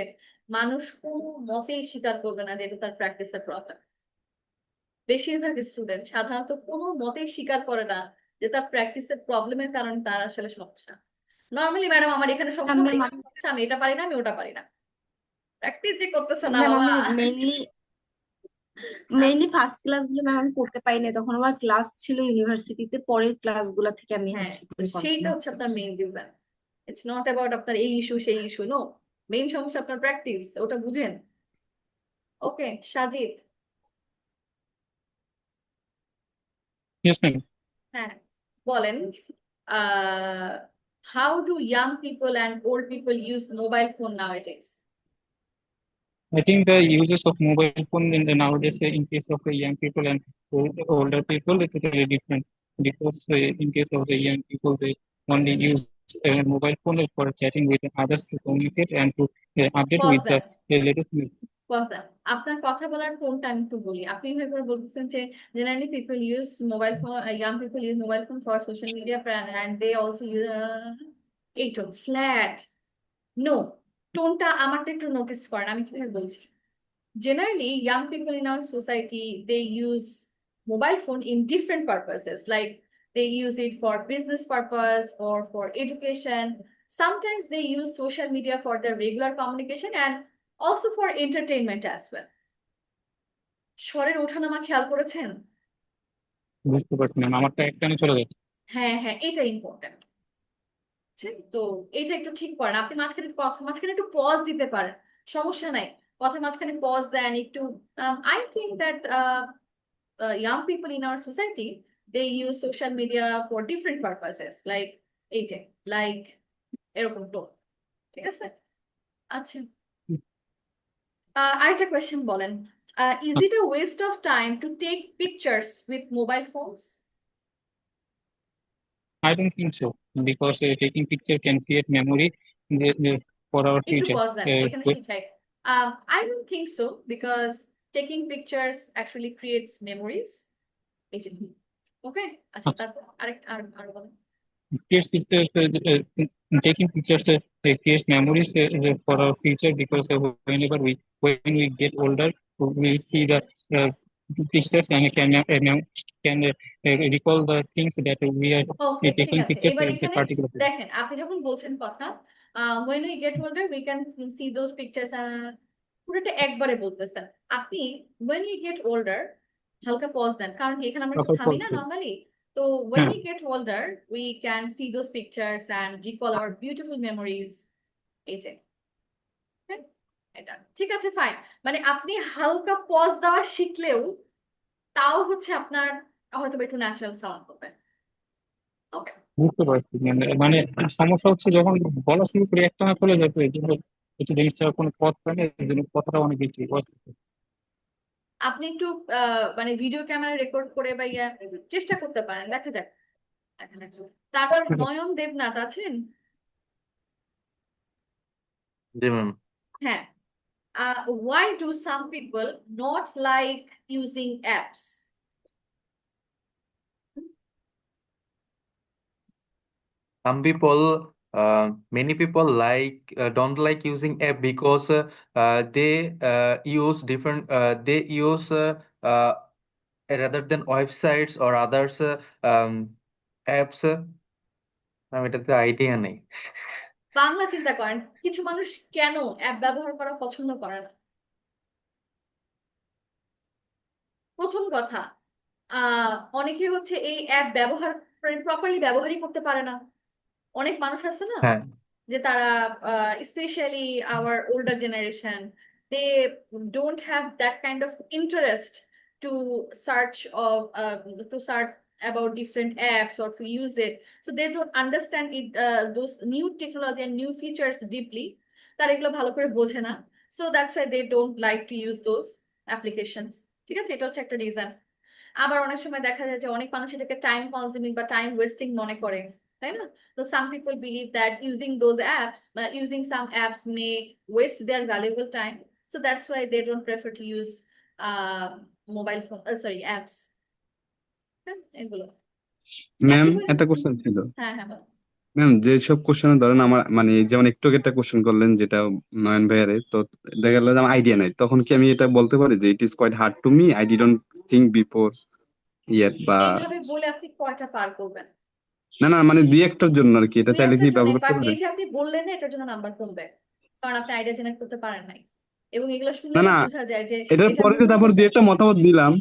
মানুষ কোনো মতেই স্বীকার করবে না যে এটা তার প্র্যাকটিসের প্রবলেম। বেশিরভাগ স্টুডেন্ট সাধারণত কোনো মতেই স্বীকার করে না যে তার প্র্যাকটিসের প্রবলেমের কারণে তার আসলে সমস্যা। নর্মালি ম্যাডাম আমার এখানে সমস্যা, আমার এখানে সমস্যা, আমি এটা পারি না, আমি ওটা পারি না। প্র্যাকটিস যে করতেছে না ম্যাম বাবা। আমি মেইনলি ফার্স্ট ক্লাস গুলো ম্যাম আমি করতে পারি না, তখন আমার ক্লাস ছিল ইউনিভার্সিটিতে, পরের ক্লাসগুলো থেকে আমি হ্যাঁ, হচ্ছে তো সেইটা কন্টিনিউ হচ্ছে করতে আপনার পারছি। Main reason. It's not about আপনার এই ইস্যু সেই ইস্যু, নো। মেইন সমস্যা আপনার প্র্যাকটিস, ওটা বুঝেন। ওকে, সাজিদ। Yes, ma'am. হ্যাঁ, বলেন। How do young people and old people use mobile phone nowadays? I think the uses of mobile phone in the nowadays, in case of the young people and older people, it's totally different. Because in case of the young people, they only use mobile phone for chatting with others, to communicate and to update pause with the দেন, latest news. Pause দেন। আপনার কথা বলার টোনটা আমি একটু বলি। আপনি এভাবে বলতেছেন যে generally people use mobile phone, young people use mobile phone for social media and they also use, এই টোন ফ্ল্যাট। নো, টোনটা আমারটা একটু নোটিস করেন আমি কিভাবে বলছি। Generally, young people in our society, they use mobile phone in different purposes. Like they use it for business purpose or for education. Sometimes they use social media for their regular communication and also for entertainment as well. স্বরের ওঠানামা খেয়াল করেছেন? বুঝতে পারছি না, আমারটা একটানে চলে যাচ্ছে। হ্যাঁ হ্যাঁ, এটা ইম্পর্টেন্ট। তো এটা একটু ঠিক করেন। আপনি মাঝখানে কথা মাঝখানে একটু পজ দিতে পারেন, সমস্যা নাই। কথা মাঝখানে পজ দেন একটু। I think that young people in our society, they use social media for different purposes, like এই যে লাইক এরকম টোন, ঠিক আছে? আচ্ছা, আরেকটা কোয়েশ্চেন বলেন। Is it a waste of time to take pictures with mobile phones? I don't think so, because taking picture can create memory for our একটু future. Pause দেন, এখানে শিখাই। I don't think so because taking pictures actually creates memories. এই যে, ওকে। আচ্ছা, তারপর আর বলেন। Creates pictures, taking pictures creates memories for our future, because when we get older, we see the pictures and can recall the things that we are ওকে, ঠিক taking আছে। pictures এবার at the এখানে particular time. দেখেন, আপনি যখন বলছেন কথা when we get older we can see those pictures, পুরোটা একবারে বলতেছেন আপনি। when we get older, হালকা পজ দেন, কারণ কি এখানে আমরা একটু Proper থামি না pause. নরমালি। তো when হ্যাঁ, we get older we can see those pictures and recall our beautiful memories. এই যে, হ্যাঁ, এটা ঠিক আছে, ফাইন। মানে আপনি হালকা পজ দেওয়া শিখলেও তাও হচ্ছে আপনার হয়তো একটু ন্যাচারাল সাউন্ড হবে। ওকে, বুঝতে পারছি। মানে সমস্যা হচ্ছে যখন বলা শুরু করি একটানা চলে যাবে, এটা জিনিস ছাড়া কোনো পথ হয় না, এই জন্য কথাটা অনেক বেশি আপনি একটু মানে ভিডিও ক্যামেরা রেকর্ড করে বা ইয়া চেষ্টা করতে পারেন, দেখা যাক। তারপর নয়ন দেবনাথ আছেন? জি ম্যাম। হ্যাঁ। Why do some people not like using apps? Some people, many people don't like using app because they use different they use rather than websites or others apps. আমি এটাতে আইডিয়া নেই। বাংলা চিন্তা করেন, কিছু মানুষ কেন অ্যাপ ব্যবহার করা পছন্দ করে না? প্রথম কথা, অনেকে হচ্ছে এই অ্যাপ ব্যবহার প্রপারলি ব্যবহারই করতে পারে না। অনেক মানুষ আছে না হ্যাঁ যে তারা specially our older generation, they don't have that kind of interest to search of to search about different apps or to use it, so they don't understand it, those new technology and new features deeply, তারা এগুলো ভালো করে বোঝে না, so that's why they don't like to use those applications। ঠিক আছে, এটা হচ্ছে একটা রিজন। আবার অনেক সময় দেখা যায় যে অনেক মানুষ এটাকে টাইম কনজিউমিং বা টাইম ওয়েস্টিং মনে করে, তাই না? So some people believe that using those apps, using some apps may waste their valuable time, so that's why they don't prefer to use mobile phone, sorry, apps। হ্যাঁ, এগুলো ma'am একেবারে। একটা question ছিল। হ্যাঁ হ্যাঁ বলো। ম্যাম যেসব question ধরেন আমার মানে যেমন একটু আগে একটা কোশ্চেন করলেন যেটা নয়ন ভাইয়ারে, তো দেখা গেল যে আমার আইডিয়া নাই, তখন কি আমি এটা বলতে পারি যে it is quite hard to me, I didn't think before yet, বা এইভাবে বলে আপনি কয়টা পার করবেন? না না মানে দুই একটার জন্য আর কি, এটা দুই চাইলে কি একটার জন্য, ব্যবহার করতে বাট পারে? এই যে আপনি বললেন না, এটার জন্য নাম্বার কমবে, কারণ আপনি আইডিয়া জেনারেট করতে পারেন নাই, এবং এগুলো না শুনলেই না বোঝা যায় যে এটার এটা পরে যে মুখস্থ তারপর দুই একটা করছেন। মতামত দিলাম,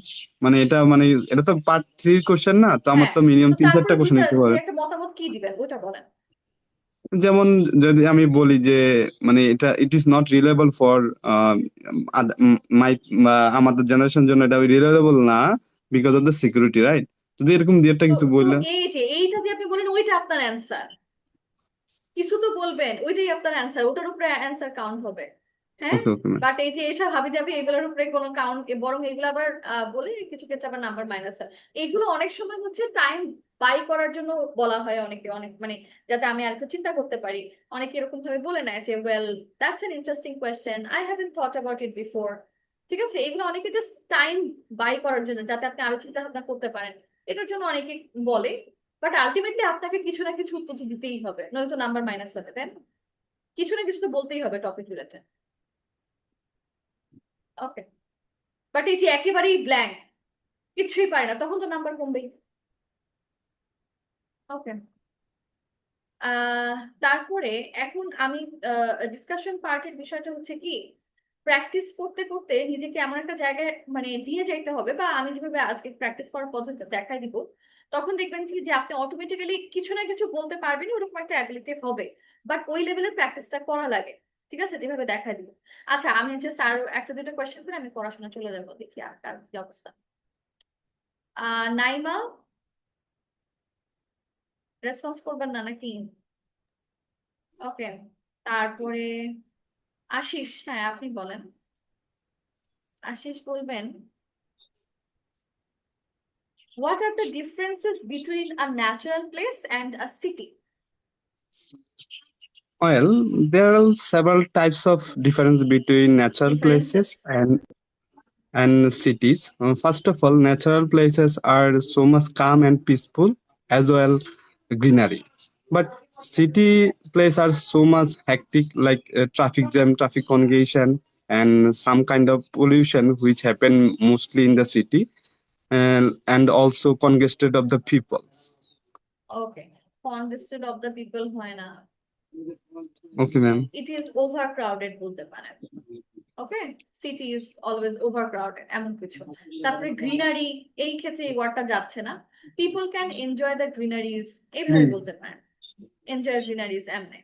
মানে এটা মানে এটা তো পার্ট 3 কোশ্চেন না, তো আমার হ্যাঁ, তো মিনিমাম তো 3-4টা তারপরে কোশ্চেন দিতে দুই পারে। একটা মতামত কি দিবেন ওইটা বলেন। যেমন যদি আমি বলি যে মানে এটা it is not reliable for my আমাদের জেনারেশন জন্য এটা রিলায়েবল না because of the security, right? যদি এরকম দুই একটা তো কিছু তো বললেন। এই যে এইটা দিয়ে আপনি বলেন ওইটা আপনার অ্যান্সার, কিছু তো বলবেন, ওইটাই আপনার অ্যান্সার, ওটার উপরে অ্যান্সার কাউন্ট হবে। হ্যাঁ, ওকে ওকে ম্যাম। বাট এই যে এসব হাবি যাবি এগুলোর উপরে কোনো কাউন্ট, বরং এগুলো আবার বলে কিছু ক্ষেত্রে আবার নাম্বার মাইনাস হয়। এগুলো অনেক সময় হচ্ছে টাইম বাই করার জন্য বলা হয় অনেকে, অনেক মানে যাতে আমি আর একটু চিন্তা করতে পারি। অনেকে এরকম ভাবে বলে নেয় যে well that's N interesting question, I haven't thought about it before. ঠিক আছে, এগুলো অনেকে জাস্ট টাইম বাই করার জন্য, যাতে আপনি আরো চিন্তা ভাবনা করতে পারেন, এটার জন্য অনেকে বলে। বাট আলটিমেটলি আপনাকে কিছু না কিছু উত্তর তো দিতেই হবে, নয়তো নাম্বার মাইনাস হবে, তাই না? কিছু না কিছু তো বলতেই হবে টপিক রিলেটেড। ওকে, বাট এই যে একেবারেই ব্ল্যাঙ্ক, কিছুই পারে না, তখন তো নাম্বার কমবেই। ওকে, তারপরে এখন আমি ডিসকাশন পার্টের বিষয়টা হচ্ছে কি, প্র্যাকটিস করতে করতে নিজেকে এমন একটা জায়গায় মানে নিয়ে যাইতে হবে, বা আমি যেভাবে আজকে প্র্যাকটিস করার পদ্ধতি দেখাই দিব, তখন দেখবেন কি যে আপনি অটোমেটিক্যালি কিছু না কিছু বলতে পারবেন, ওরকম একটা অ্যাবিলিটি হবে। বাট ওই লেভেলের প্র্যাকটিসটা করা লাগে, ঠিক আছে, যেভাবে দেখাই দিব। আচ্ছা, আমি জাস্ট আরো একটা দুটো কোয়েশ্চেন করে আমি পড়াশোনা চলে যাবো, দেখি আর কার কি অবস্থা। নাইমা, রেসপন্স করবেন না নাকি? ওকে, তারপরে আশিস, হ্যাঁ আপনি বলেন। আশিস বলবেন, what are the differences between a natural place and a city? Well, there are several types of difference between natural places Differences. and cities. First of all, natural places are so much calm and peaceful, as well greenery. But city places are so much hectic, like traffic jam, traffic congestion, and some kind of pollution which happen mostly in the city, and also congested of the people. Okay, congested of the people হয় না, Okay, ma'am. it is overcrowded বলতে পারেন। ওকে, city is always overcrowded এমন কিছু। তারপরে greenery, এই ক্ষেত্রে এই ওয়ার্ডটা যাচ্ছে না, people can enjoy the greeneries, এইভাবে বলতে পারেন, এনজয় গ্রিনারিজ এমনি।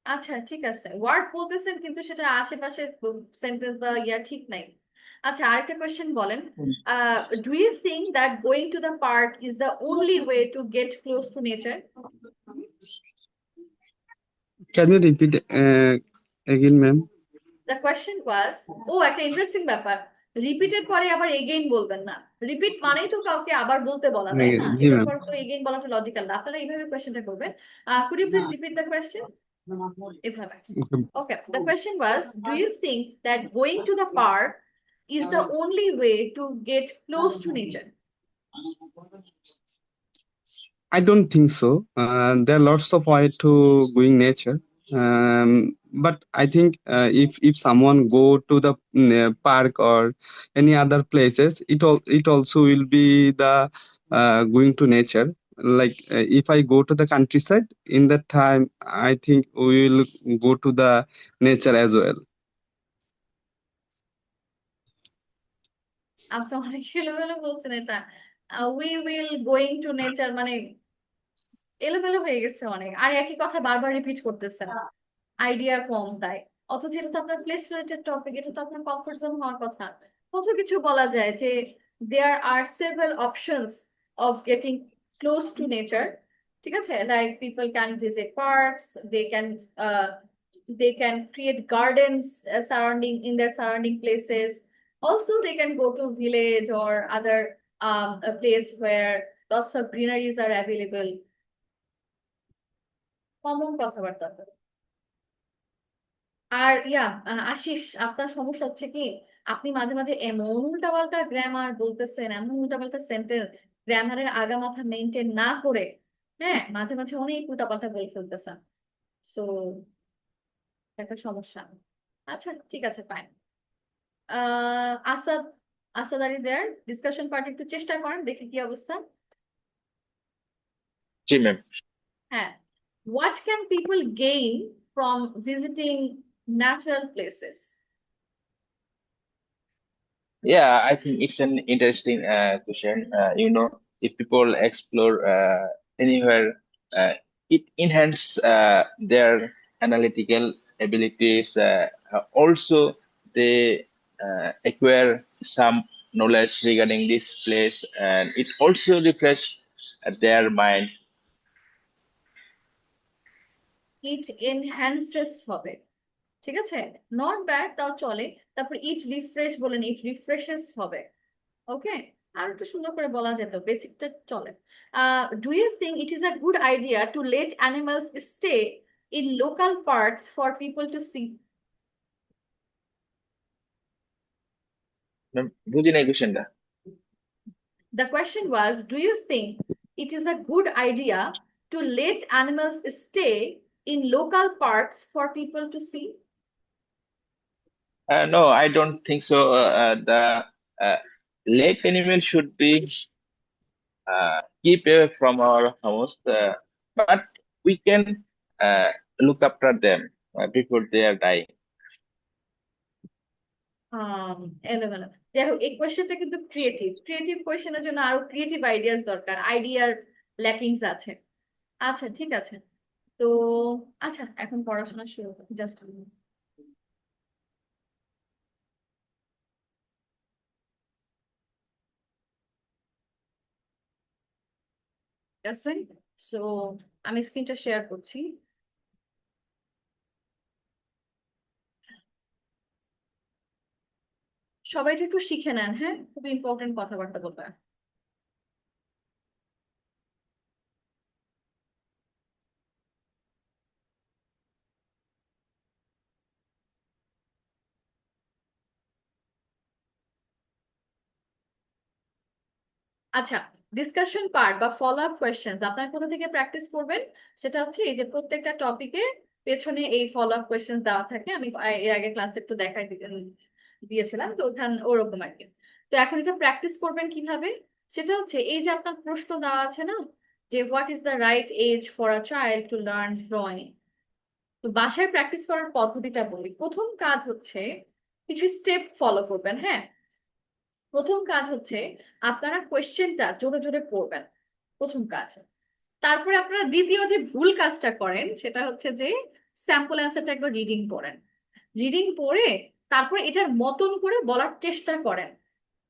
আচ্ছা ঠিক আছে, ওয়ার্ড বলতেছেন কিন্তু সেটা আশেপাশে সেন্টেন্স বা ইয়া ঠিক নাই। আচ্ছা, আরেকটা কোয়েশ্চেন বলেন, do you think that going to the park is the only way to get close to nature? Can you repeat again, ma'am. The question was, একটা ইন্টারেস্টিং ব্যাপার, রিপিটের পরে আবার এগেইন বলবেন না। রিপিট মানেই তো কাউকে আবার বলতে বলা, তাই না? জি, এটার ma'am. পর তো এগেইন বলাটা লজিক্যাল না। আপনারা এইভাবে কোয়েশ্চেনটা করবেন। Could you please repeat the question? এভাবে। Okay. Okay, the question was, do you think that going to the park is the only way to get close to nature? I don't think so. There are lots of ways to going nature. But I think if someone go to the park or any other places, it also will be the going to nature. Like if I go to the countryside, in that time I think we will go to the nature as well. আপনি অনেক এলোমেলো বলছেন এটা। We will going to nature মানে এলোমেলো হয়ে গেছে অনেক, আর একই কথা বারবার রিপিট করতেছেন, আইডিয়া কম তাই। অথচ এটা তো আপনার প্লেস রিলেটেড টপিক, এটা তো আপনার কমফোর্ট জোন হওয়ার কথা। কত কিছু বলা যায় যে there are several options of getting close to nature, ঠিক আছে? Like people can visit parks, they can create gardens surrounding in their surrounding places. Also they can go to village or other a place where lots of greeneries are available. Common কথাবার্তা তো। আর আশিস, আপনার সমস্যা হচ্ছে কি, আপনি মাঝে মাঝে এমন উল্টাপাল্টা গ্রামার বলতেছেন, এমন উল্টাপাল্টা সেন্টেন্স, গ্রামারের আগা মাথা মেনটেন না করে, হ্যাঁ, মাঝে মাঝে অনেক উল্টাপাল্টা বলে ফেলতেছেন। সো একটা সমস্যা। আচ্ছা ঠিক আছে, ফাইন। আসাদ, আসাদ আলী দেয়ার, ডিসকাশন পার্ট একটু চেষ্টা করেন, দেখি কি অবস্থা। জি ম্যাম। হ্যাঁ, what can people gain from visiting natural places? Yeah, I think it's an interesting question. If people explore anywhere, it enhance their analytical abilities. Also, they acquire some knowledge regarding this place, and it also refresh their mind. It enhances হবে, ঠিক আছে, not bad, তাও চলে। তারপর ইট refresh বলেন, ইট রিফ্রেশেস হবে। ওকে, আর একটু সুন্দর করে বলা যেত, বেসিকটা চলে। Do you think it is a good idea to let animals stay in local parks for people to see? Ma'am, বুঝি নাই কোশ্চেনটা। The question was, do you think it is a good idea to let animals stay in local parks for people to see? No, I don't think so. The lake animal should be keep away from our house, but we can look after them before they are dying. এলোমেলো। যাই হোক, এই কোয়েশ্চেনটা কিন্তু creative, creative কোয়েশ্চেনের জন্য আরো creative ideas দরকার, আইডিয়ার ল্যাকিংস আছে। আচ্ছা ঠিক আছে, তো আচ্ছা এখন পড়াশোনা শুরু করি, জাস্ট আছে। সো আমি স্ক্রিনটা শেয়ার করছি। সবাই একটু শিখে নেন, হ্যাঁ, খুব ইম্পর্টেন্ট কথাবার্তা বলবে। আচ্ছা, ডিসকাশন পার্ট বা ফলো আপ কোয়েশ্চেন আপনার কোথা থেকে প্র্যাকটিস করবেন? সেটা হচ্ছে এই যে প্রত্যেকটা টপিকের পেছনে এই ফলো আপ কোয়েশ্চেন দেওয়া থাকে, আমি এর আগে ক্লাসে একটু দেখাই দিয়েছিলাম, তো ওখানে ওরকম আর কি। তো এখন এটা প্র্যাকটিস করবেন কিভাবে, সেটা হচ্ছে এই যে আপনার প্রশ্ন দেওয়া আছে না, যে what is the right age for a child to learn drawing. তো বাসায় প্র্যাকটিস করার পদ্ধতিটা বলি। প্রথম কাজ হচ্ছে কিছু স্টেপ ফলো করবেন, হ্যাঁ। প্রথম কাজ হচ্ছে আপনারা কোয়েশ্চেনটা জোরে জোরে পড়বেন, প্রথম কাজ। তারপরে আপনারা দ্বিতীয় যে ভুল কাজটা করেন সেটা হচ্ছে যে স্যাম্পল অ্যান্সারটা একবার রিডিং পড়েন, রিডিং পড়ে তারপরে এটার মতন করে বলার চেষ্টা করেন।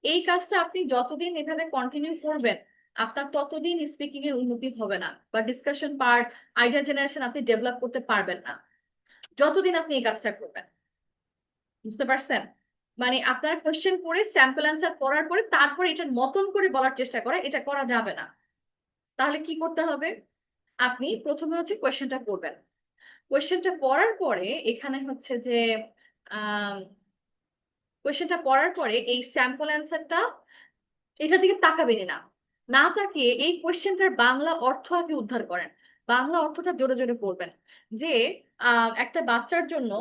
এই কাজটা আপনি যতদিন এভাবে কন্টিনিউ করবেন আপনার ততদিন স্পিকিং এর উন্নতি হবে না, বা ডিসকাশন পার্ট, আইডিয়া জেনারেশন আপনি ডেভেলপ করতে পারবেন না। যতদিন আপনি এই কাজটা করবেন। বুঝতে পারছেন? মানে আপনার কোশ্চেন পড়ে স্যাম্পল অ্যান্সার পড়ার পরে তারপরে এটার মতন করে বলার চেষ্টা করা, এটা করা যাবে না। তাহলে কি করতে হবে? আপনি প্রথমে হচ্ছে কোয়েশ্চেনটা পড়বেন। কোয়েশ্চেনটা পড়ার পরে এখানে হচ্ছে যে কোয়েশ্চেনটা পড়ার পরে এই স্যাম্পল অ্যান্সারটা এটার দিকে তাকাবেনই না। না তাকিয়ে এই কোয়েশ্চেনটার বাংলা অর্থ আগে উদ্ধার করেন। বাংলা অর্থটা জোরে জোরে পড়বেন। যে একটা বাচ্চার জন্য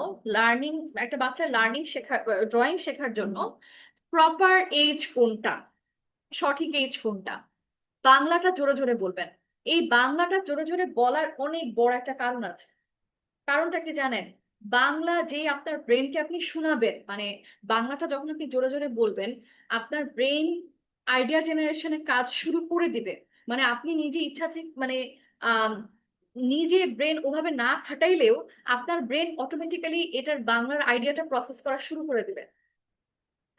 একটা বাচ্চার লার্নিং শেখা, ড্রয়িং শেখার জন্য প্রপার এজ কোনটা, সঠিক এজ কোনটা, বাংলাটা জোরে জোরে বলবেন। এই বাংলাটা জোরে জোরে বলার অনেক বড় একটা কারণ আছে। কারণটা কি জানেন? বাংলা যে আপনার ব্রেনকে আপনি শোনাবেন, মানে বাংলাটা যখন আপনি জোরে জোরে বলবেন, আপনার ব্রেন আইডিয়া জেনারেশনের কাজ শুরু করে দিবে। মানে আপনি নিজে ইচ্ছা থেকে মানে আহ নিজে ব্রেন ওভাবে না খাটাইলেও আপনার ব্রেন অটোমেটিক্যালি এটার বাংলার আইডিয়াটা প্রসেস করা শুরু করে দিবে।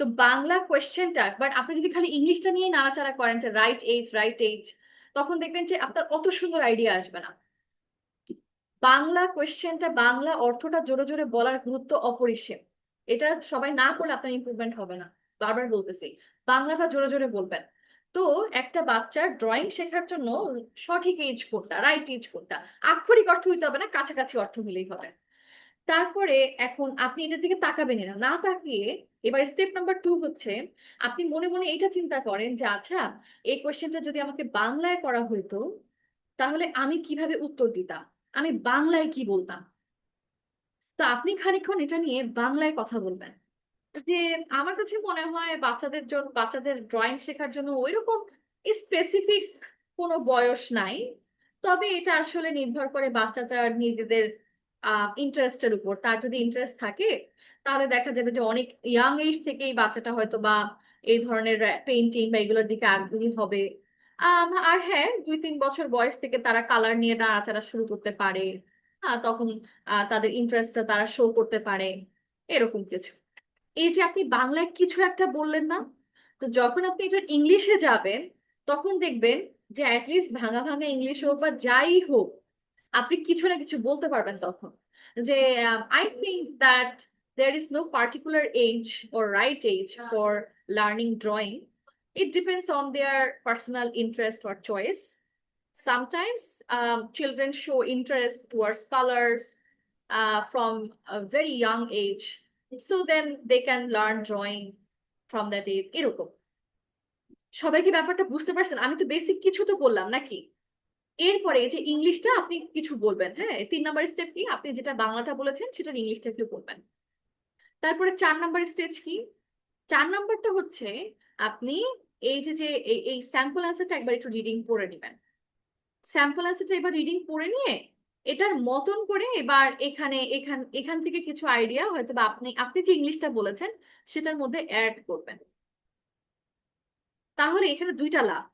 তো বাংলা কোয়েশ্চেনটা, বাট আপনি যদি খালি ইংলিশটা নিয়ে নাড়াচাড়া করেন যে রাইট এজ, তখন দেখবেন যে আপনার অত সুন্দর আইডিয়া আসবে না। বাংলা কোয়েশ্চেনটা, বাংলা অর্থটা জোরে জোরে বলার গুরুত্ব অপরিসীম। এটা সবাই না করলে আপনার ইমপ্রুভমেন্ট হবে না। বারবার বলতেছি, বাংলাটা জোরে জোরে বলবেন। তো একটা বাচ্চার ড্রয়িং শেখার জন্য সঠিক এজ কোনটা, রাইট এজ কোনটা, আক্ষরিক অর্থ হইতে হবে না, কাছাকাছি অর্থ হলেই হবে। তারপরে এখন আপনি এটার দিকে তাকাবেন না, না তাকিয়ে এবার স্টেপ নাম্বার 2 হচ্ছে আপনি মনে মনে এটা চিন্তা করেন যে আচ্ছা, এই কোয়েশ্চেনটা যদি আমাকে বাংলায় করা হইতো তাহলে আমি কিভাবে উত্তর দিতাম, আমি বাংলায় কি বলতাম। তো আপনি খানিকক্ষণ এটা নিয়ে বাংলায় কথা বলবেন। যে আমার কাছে মনে হয় বাচ্চাদের জন্য, বাচ্চাদের ড্রয়িং শেখার জন্য ওইরকম স্পেসিফিক কোনো বয়স নাই। তবে এটা আসলে নির্ভর করে বাচ্চাটার নিজেদের ইন্টারেস্টের উপর। তার যদি ইন্টারেস্ট থাকে তাহলে দেখা যাবে যে অনেক ইয়াং এজ থেকেই বাচ্চাটা হয়তো বা এই ধরনের পেইন্টিং বা এগুলোর দিকে আগ্রহী হবে। আর হ্যাঁ, 2-3 বছর বয়স থেকে তারা কালার নিয়ে নাড়াচাড়া শুরু করতে পারে। তখন তাদের ইন্টারেস্টটা তারা শো করতে পারে, এরকম কিছু। এই যে আপনি বাংলায় কিছু একটা বললেন না, তো যখন আপনি এটা ইংলিশে যাবেন তখন দেখবেন যে অ্যাটলিস্ট ভাঙা ভাঙা ইংলিশ হোক বা যাই হোক, আপনি কিছু না কিছু বলতে পারবেন তখন। যে I think that there is no particular age or right age for learning drawing. It depends on their personal interest or choice. Sometimes children show interest towards colors from a very young age, so then they can learn drawing from that age, এরকম। সবাই কি ব্যাপারটা বুঝতে পারছেন? আমি তো basic কিছু তো বললাম নাকি। এরপরে যে ইংলিশটা আপনি কিছু বলবেন, হ্যাঁ, 3 নাম্বার স্টেপ কি, আপনি যেটা বাংলাটা বলেছেন সেটার ইংলিশটা একটু বলবেন। তারপরে 4 নাম্বার স্টেজ কি? 4 নাম্বারটা হচ্ছে আপনি এই যে যে এই স্যাম্পল অ্যান্সারটা একবার একটু রিডিং পড়ে নেবেন। স্যাম্পল অ্যান্সারটা এবার রিডিং পড়ে নিয়ে এটার মতন করে এবার এখান থেকে কিছু আইডিয়া হয়তো বা আপনি যে ইংলিশটা বলেছেন সেটার মধ্যে অ্যাড করবেন। তাহলে এখানে 2টা লাভ।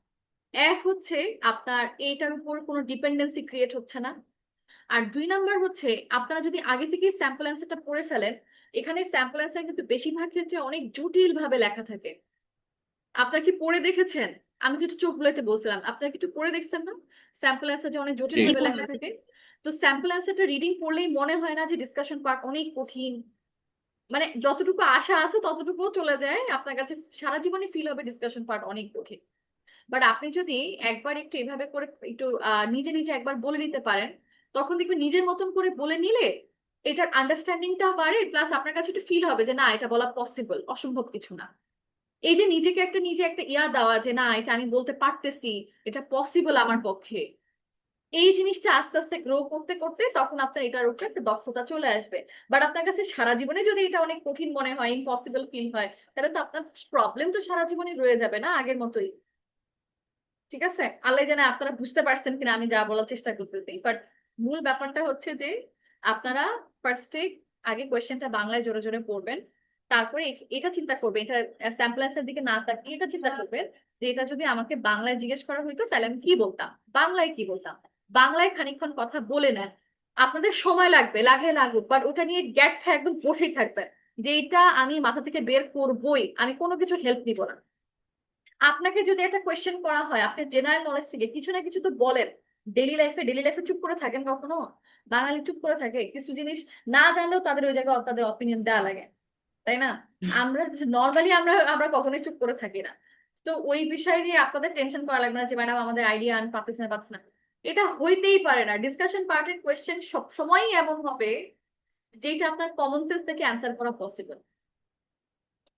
এক হচ্ছে আপনার এইটার উপর কোনো ডিপেন্ডেন্সি ক্রিয়েট হচ্ছে না। আর 2 নাম্বার হচ্ছে আপনারা যদি আগে থেকে স্যাম্পল অ্যান্সারটা পড়ে ফেলেন, এখানে স্যাম্পল অ্যান্সার কিন্তু বেশিরভাগ ক্ষেত্রে অনেক জটিল ভাবে লেখা থাকে। আপনার কি পড়ে দেখেছেন? আমি তো একটু চোখ বুলাইতে বলছিলাম, আপনার কি একটু পড়ে দেখছেন না স্যাম্পল অ্যান্সার যে অনেক জটিল ভাবে লেখা থাকে? তো স্যাম্পল অ্যান্সারটা রিডিং পড়লেই মনে হয় না যে ডিসকাশন পার্ট অনেক কঠিন, মানে যতটুকু আশা আছে ততটুকু চলে যায়, আপনার কাছে সারা জীবনে ফিল হবে ডিসকাশন পার্ট অনেক কঠিন। বাট আপনি যদি একবার একটু এভাবে করে একটু নিজে নিজে একবার বলে নিতে পারেন, তখন দেখবেন নিজের মতন করে বলে নিলে এটার আন্ডারস্ট্যান্ডিংটাও বাড়ে, প্লাস আপনার কাছে একটু ফিল হবে যে না, এটা বলা পসিবল, অসম্ভব কিছু না। এই যে নিজে একটা ইয়া দেওয়া যে না, এটা আমি বলতে পারতেছি, এটা পসিবল আমার পক্ষে, এই জিনিসটা আস্তে আস্তে গ্রো করতে করতে তখন আপনার এটার উপরে একটা দক্ষতা চলে আসবে। বাট আপনার কাছে সারা জীবনে যদি এটা অনেক কঠিন মনে হয়, ইম্পসিবল ফিল হয়, তাহলে তো আপনার প্রবলেম তো সারা জীবনে রয়ে যাবে না আগের মতোই। ঠিক আছে, আল্লাহ জানে আপনারা বুঝতে পারছেন কিনা আমি যা বলার চেষ্টা করতেছি। বাট মূল ব্যাপারটা হচ্ছে যে আপনারা ফার্স্টে আগে কোয়েশ্চেনটা বাংলায় জোরে জোরে পড়বেন। তারপরে এটা চিন্তা করবেন, এটা স্যাম্পল অ্যান্সার দিকে না তাকিয়ে এটা চিন্তা করবেন যে এটা যদি আমাকে বাংলায় জিজ্ঞেস করা হইতো তাহলে আমি কি বলতাম, বাংলায় কি বলতাম। বাংলায় খানিকক্ষণ কথা বলে নেন, আপনাদের সময় লাগবে, লাগলে লাগুক, বাট ওটা নিয়ে গ্যাপটা একদম বসেই থাকবে যে এটা আমি মাথা থেকে বের করবোই, আমি কোনো কিছু হেল্প নিব না। আপনাকে যদি একটা কোয়েশ্চেন করা হয়, আপনি জেনারেল নলেজ থেকে কিছু না কিছু তো বলেন ডেইলি লাইফে চুপ করে থাকেন কখনো? বাঙালি চুপ করে থাকে, কিছু জিনিস না জানলেও তাদের ওই জায়গায় তাদের অপিনিয়ন দেওয়া লাগে, তাই না? আমরা নর্মালি আমরা আমরা কখনোই চুপ করে থাকি না। তো ওই বিষয় নিয়ে আপনাদের টেনশন করা লাগবে না যে ম্যাডাম আমাদের আইডিয়া আমি পাচ্ছি না। এটা হইতেই পারে না। ডিসকাশন পার্টের কোয়েশ্চেন সব সময়ই এমন হবে যেটা আপনার কমন সেন্স থেকে অ্যান্সার করা পসিবল।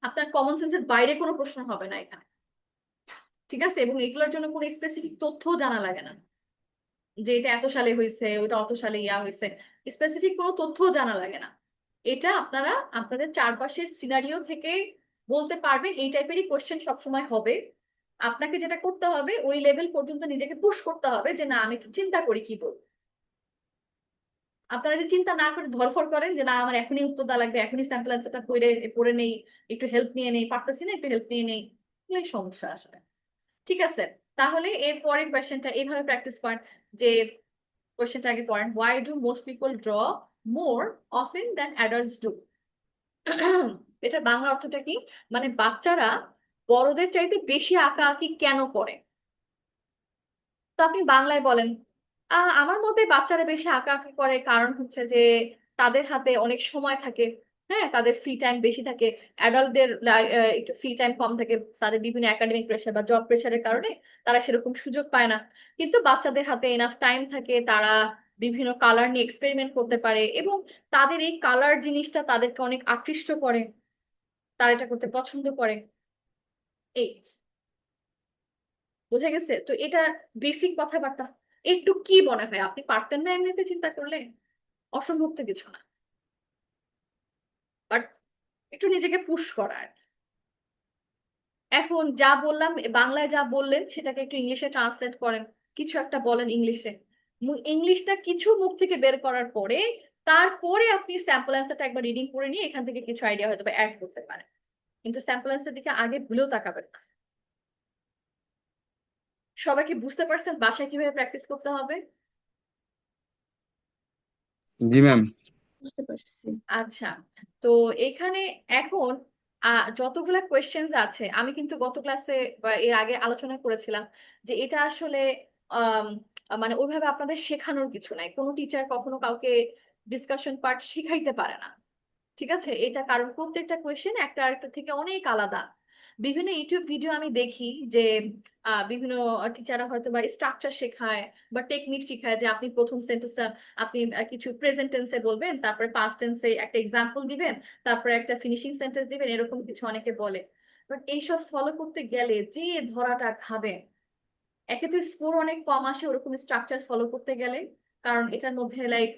আপনার কমন সেন্সের বাইরে কোনো প্রশ্ন হবে না এখানে, ঠিক আছে? এবং এগুলোর জন্য কোনো স্পেসিফিক তথ্য জানা লাগে না যে এটা এত সালে হয়েছে, ওটা অত সালে হয়েছে, স্পেসিফিক কোনো তথ্য জানা লাগে না। এটা আপনারা আপনাদের চারপাশের সিনারিও থেকে বলতে পারবেন। এই টাইপেরই কোয়েশ্চেন সবসময় হবে। আপনাকে যেটা করতে হবে ওই লেভেল পর্যন্ত নিজেকে পুশ করতে হবে যে না আমি একটু চিন্তা করি কি বলবো। আপনারা যে চিন্তা না করে ধরফর করেন যে না আমার এখনই উত্তর দেওয়া লাগবে, এখনই স্যাম্পল অ্যান্সারটা পড়ে নেই, একটু হেল্প নিয়ে নেই, পারতেছি না একটু হেল্প নিয়ে নেই, এগুলোই সমস্যা আসলে। ঠিক আছে, তাহলে এর পরের কোয়েশ্চেনটা এইভাবে প্র্যাকটিস করেন যে কোয়েশ্চেনটা আগে পড়েন, why do most people draw more often than adults do? এটার বাংলা অর্থটা কি? মানে বাচ্চারা বড়দের চাইতে বেশি আঁকাআঁকি কেন করে? তো আপনি বাংলায় বলেন, আমার মতে বাচ্চারা বেশি আঁকাআঁকি করে কারণ হচ্ছে যে তাদের হাতে অনেক সময় থাকে, হ্যাঁ, তাদের ফ্রি টাইম বেশি থাকে। অ্যাডাল্টদের একটু ফ্রি টাইম কম থাকে, তাদের বিভিন্ন একাডেমিক প্রেশার বা জব প্রেশারের কারণে তারা সেরকম সুযোগ পায় না। কিন্তু বাচ্চাদের হাতে এনাফ টাইম থাকে, তারা বিভিন্ন কালার নিয়ে এক্সপেরিমেন্ট করতে পারে এবং তাদের এই কালার জিনিসটা তাদেরকে অনেক আকৃষ্ট করে, তারা এটা করতে পছন্দ করে। এই বোঝা গেছে? তো এটা বেসিক কথাবার্তা। একটু কি মনে হয় আপনি পারতেন না এমনিতে চিন্তা করলে? অসম্ভব তো কিছু না, বাট একটু নিজেকে পুশ করা আর কি। এখন যা বললাম বাংলায় যা বললেন সেটাকে একটু ইংলিশে ট্রান্সলেট করেন, কিছু একটা বলেন ইংলিশে। ইংলিশটা কিছু মুখ থেকে বের করার পরে তারপরে আপনি স্যাম্পল অ্যান্সারটা একবার রিডিং করে নিয়ে এখান থেকে কিছু আইডিয়া হয়তো অ্যাড করতে পারেন, কিন্তু স্যাম্পল অ্যান্সার দিকে আগে ভুলেও তাকাবেন না। সবাইকে বুঝতে পারছেন বাসায় কিভাবে প্র্যাকটিস করতে হবে? জি ম্যাম। বুঝতে পারছি। আচ্ছা, তো এখানে এখন যতগুলা কোয়েশ্চেন্স আছে আমি কিন্তু গত ক্লাসে বা এর আগে আলোচনা করেছিলাম যে এটা আসলে আম, মানে ওইভাবে আপনাদের শেখানোর কিছু নাই। কোনো টিচার কখনো কাউকে ডিসকাশন পার্ট শিখাইতে পারে না, ঠিক আছে? এটা কারণ প্রত্যেকটা কোয়েশ্চেন একটা আরেকটা থেকে অনেক আলাদা। বিভিন্ন ইউটিউব ভিডিও আমি দেখি যে বিভিন্ন টিচাররা হয়তো বা স্ট্রাকচার শেখায় বা টেকনিক শেখায় যে আপনি প্রথম সেন্টেন্সটা আপনি কিছু প্রেজেন্ট টেন্সে বলবেন, তারপরে পাস্ট টেন্সে একটা এক্সাম্পল দিবেন, তারপরে একটা ফিনিশিং সেন্টেন্স দিবেন, এরকম কিছু অনেকে বলে। বাট এইসব ফলো করতে গেলে যে ধরাটা খাবে, একে তো স্কোর অনেক কম আসে ওরকম স্ট্রাকচার ফলো করতে গেলে। কারণ এটার মধ্যে লাইক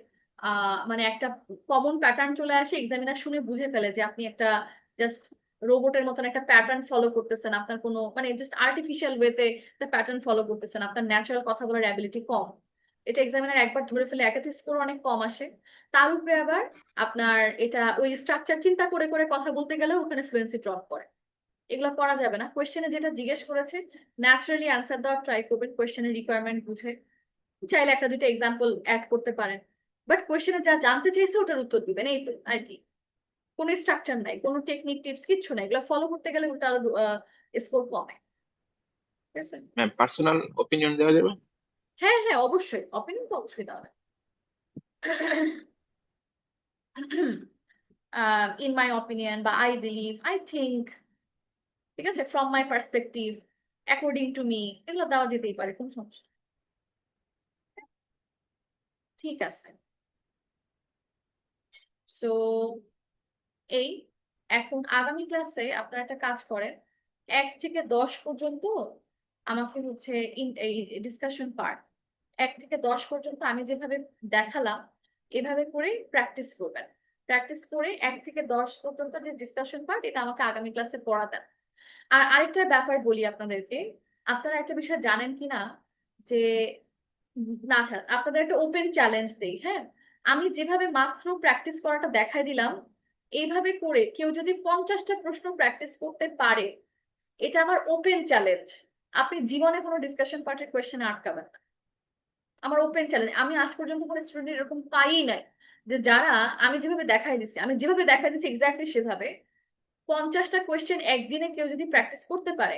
মানে একটা কমন প্যাটার্ন চলে আসে, এক্সামিনার শুনে বুঝে ফেলে যে আপনি একটা জাস্ট রোবটের মতন একটা প্যাটার্ন ফলো করতেছেন, আপনার কোনো মানে জাস্ট আর্টিফিশিয়াল ওয়েতে একটা প্যাটার্ন ফলো করতেছেন, আপনার ন্যাচারাল কথা বলার অ্যাবিলিটি কম। এটা এক্সামিনার একবার ধরে ফেলে, একে তো স্কোর অনেক কম আসে, তার উপরে আবার আপনার এটা ওই স্ট্রাকচার চিন্তা করে করে কথা বলতে গেলেও ওখানে ফ্লুয়েন্সি ড্রপ করে। এগুলো করা যাবে না। কোয়েশ্চেনে যেটা জিজ্ঞেস করেছে ন্যাচারালি অ্যান্সার দেওয়ার ট্রাই করবেন, কোয়েশ্চেনের রিকোয়ারমেন্ট বুঝে। চাইলে একটা দুটো এক্সাম্পল অ্যাড করতে পারেন, বাট কোয়েশ্চেনে যা জানতে চাইছে ওটার উত্তর দিবেন, এই তো আর কি। কোনো স্ট্রাকচার নাই, কোনো টেকনিক টিপস কিচ্ছু নাই, এগুলো ফলো করতে গেলে ওটা আরো স্কোর কমে। ঠিক আছে? ম্যাম পার্সোনাল ওপিনিয়ন দেওয়া যাবে? হ্যাঁ হ্যাঁ, অবশ্যই অপিনিয়ন তো অবশ্যই দেওয়া যাবে। ইন মাই অপিনিয়ন বা আই বিলিভ, আই থিঙ্ক, ঠিক আছে, from my perspective, according to me, এগুলো দেওয়া যেতেই পারে, কোনো সমস্যা। ঠিক আছে, সো এই এখন আগামী ক্লাসে আপনারা একটা কাজ করেন, 1 থেকে 10 পর্যন্ত আমাকে হচ্ছে এই ডিসকাশন পার্ট 1 থেকে 10 পর্যন্ত আমি যেভাবে দেখালাম এভাবে করে প্র্যাকটিস করবেন। প্র্যাকটিস করে 1 থেকে 10 পর্যন্ত যে ডিসকাশন পার্ট এটা আমাকে আগামী ক্লাসে পড়াতেন। আর আরেকটা ব্যাপার বলি আপনাদেরকে, আপনারা একটা বিষয় জানেন কিনা যে না, আচ্ছা আপনাদের একটা ওপেন চ্যালেঞ্জ দেই, হ্যাঁ? আমি যেভাবে মাত্র প্র্যাকটিস করাটা দেখাই দিলাম, এইভাবে করে কেউ যদি 50টা প্রশ্ন প্র্যাকটিস করতে পারে, এটা আমার ওপেন চ্যালেঞ্জ। আপনি জীবনে কোনো ডিসকাশন পার্টের কোয়েশ্চেনে আটকাবেন না, আমার ওপেন চ্যালেঞ্জ। আমি আজ পর্যন্ত কোনো স্টুডেন্ট এরকম পাই নাই যে যারা আমি যেভাবে দেখাই দিচ্ছি এক্স্যাক্টলি সেভাবে 50টা কোয়েশ্চেন একদিনে কেউ যদি প্র্যাকটিস করতে পারে,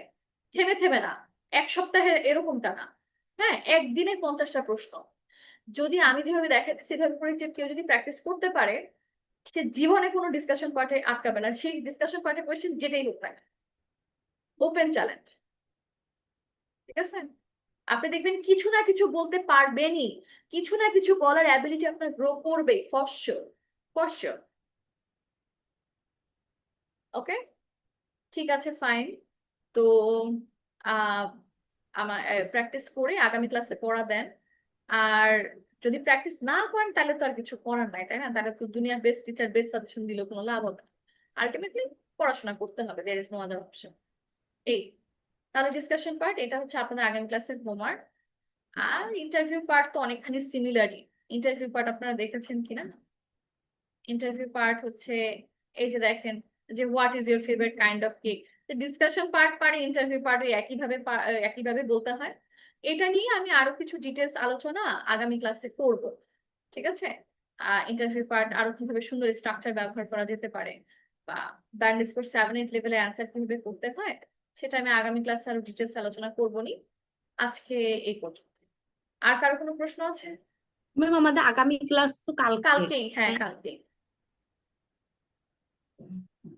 থেমে থেমে না, 1 সপ্তাহে, এরকমটা না, হ্যাঁ, একদিনে 50টা প্রশ্ন। যদি আমি যেভাবে দেখাচ্ছি সেভাবে করে যে কেউ যদি প্র্যাকটিস করতে পারে, সে জীবনে কোনো ডিসকাশন পার্টে আটকাবে না, সেই ডিসকাশন পার্টে কোয়েশ্চেন যেটাই হোক না, ওপেন চ্যালেঞ্জ। ঠিক আছে, আপনি দেখবেন কিছু না কিছু বলতে পারবেনই, কিছু না কিছু বলার অ্যাবিলিটি আপনার গ্রো করবে ফর শিওর, ফর শিওর। ওকে, ঠিক আছে, ফাইন। তো আহ আমার প্র্যাকটিস করে আগামী ক্লাসে পড়া দেন। আর যদি প্র্যাকটিস না করেন তাহলে তো আর কিছু করার নাই, তাই না? তাহলে তো দুনিয়ার বেস্ট টিচার বেস্ট সাজেশন দিলেও কোনো লাভ হবে না। আলটিমেটলি পড়াশোনা করতে হবে, there is no other option. এই তাহলে ডিসকাশন পার্ট এটা হচ্ছে আপনাদের আগামী ক্লাসের হোমওয়ার্ক। আর ইন্টারভিউ পার্ট তো অনেকখানি সিমিলারই। ইন্টারভিউ পার্ট আপনারা দেখেছেন কিনা? ইন্টারভিউ পার্ট হচ্ছে এই যে দেখেন যে what is your favourite kind of cake. Discussion part পারে ইন্টারভিউ পার্ট একইভাবে বলতে হয়। এটা নিয়ে আমি আরো কিছু ডিটেলস আলোচনা আগামী ক্লাসে করব। ঠিক আছে, ইন্টারভিউ পার্ট আরো কিভাবে সুন্দর স্ট্রাকচার ব্যবহার করা যেতে পারে, বা ব্যান্ড স্কোর 7-8 লেভেলের অ্যান্সার কিভাবে করতে হয়, সেটা আমি আগামী ক্লাসে আরো ডিটেলস আলোচনা করবো নি। আজকে এই পর্যন্ত। আর কারো কোনো প্রশ্ন আছে? ম্যাম আমাদের আগামী ক্লাস তো কালকে, কালকেই, হ্যাঁ তাই না? কালকেই।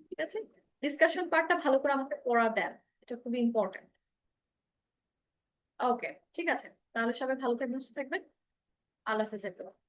ঠিক আছে, ডিসকাশন পার্টটা ভালো করে আমাকে পড়া দেন, এটা খুবই ইম্পর্টেন্ট। ওকে, ঠিক আছে, তাহলে সবাই ভালো থাকবেন, সুস্থ থাকবেন। আল্লাহ হাফেজ everyone.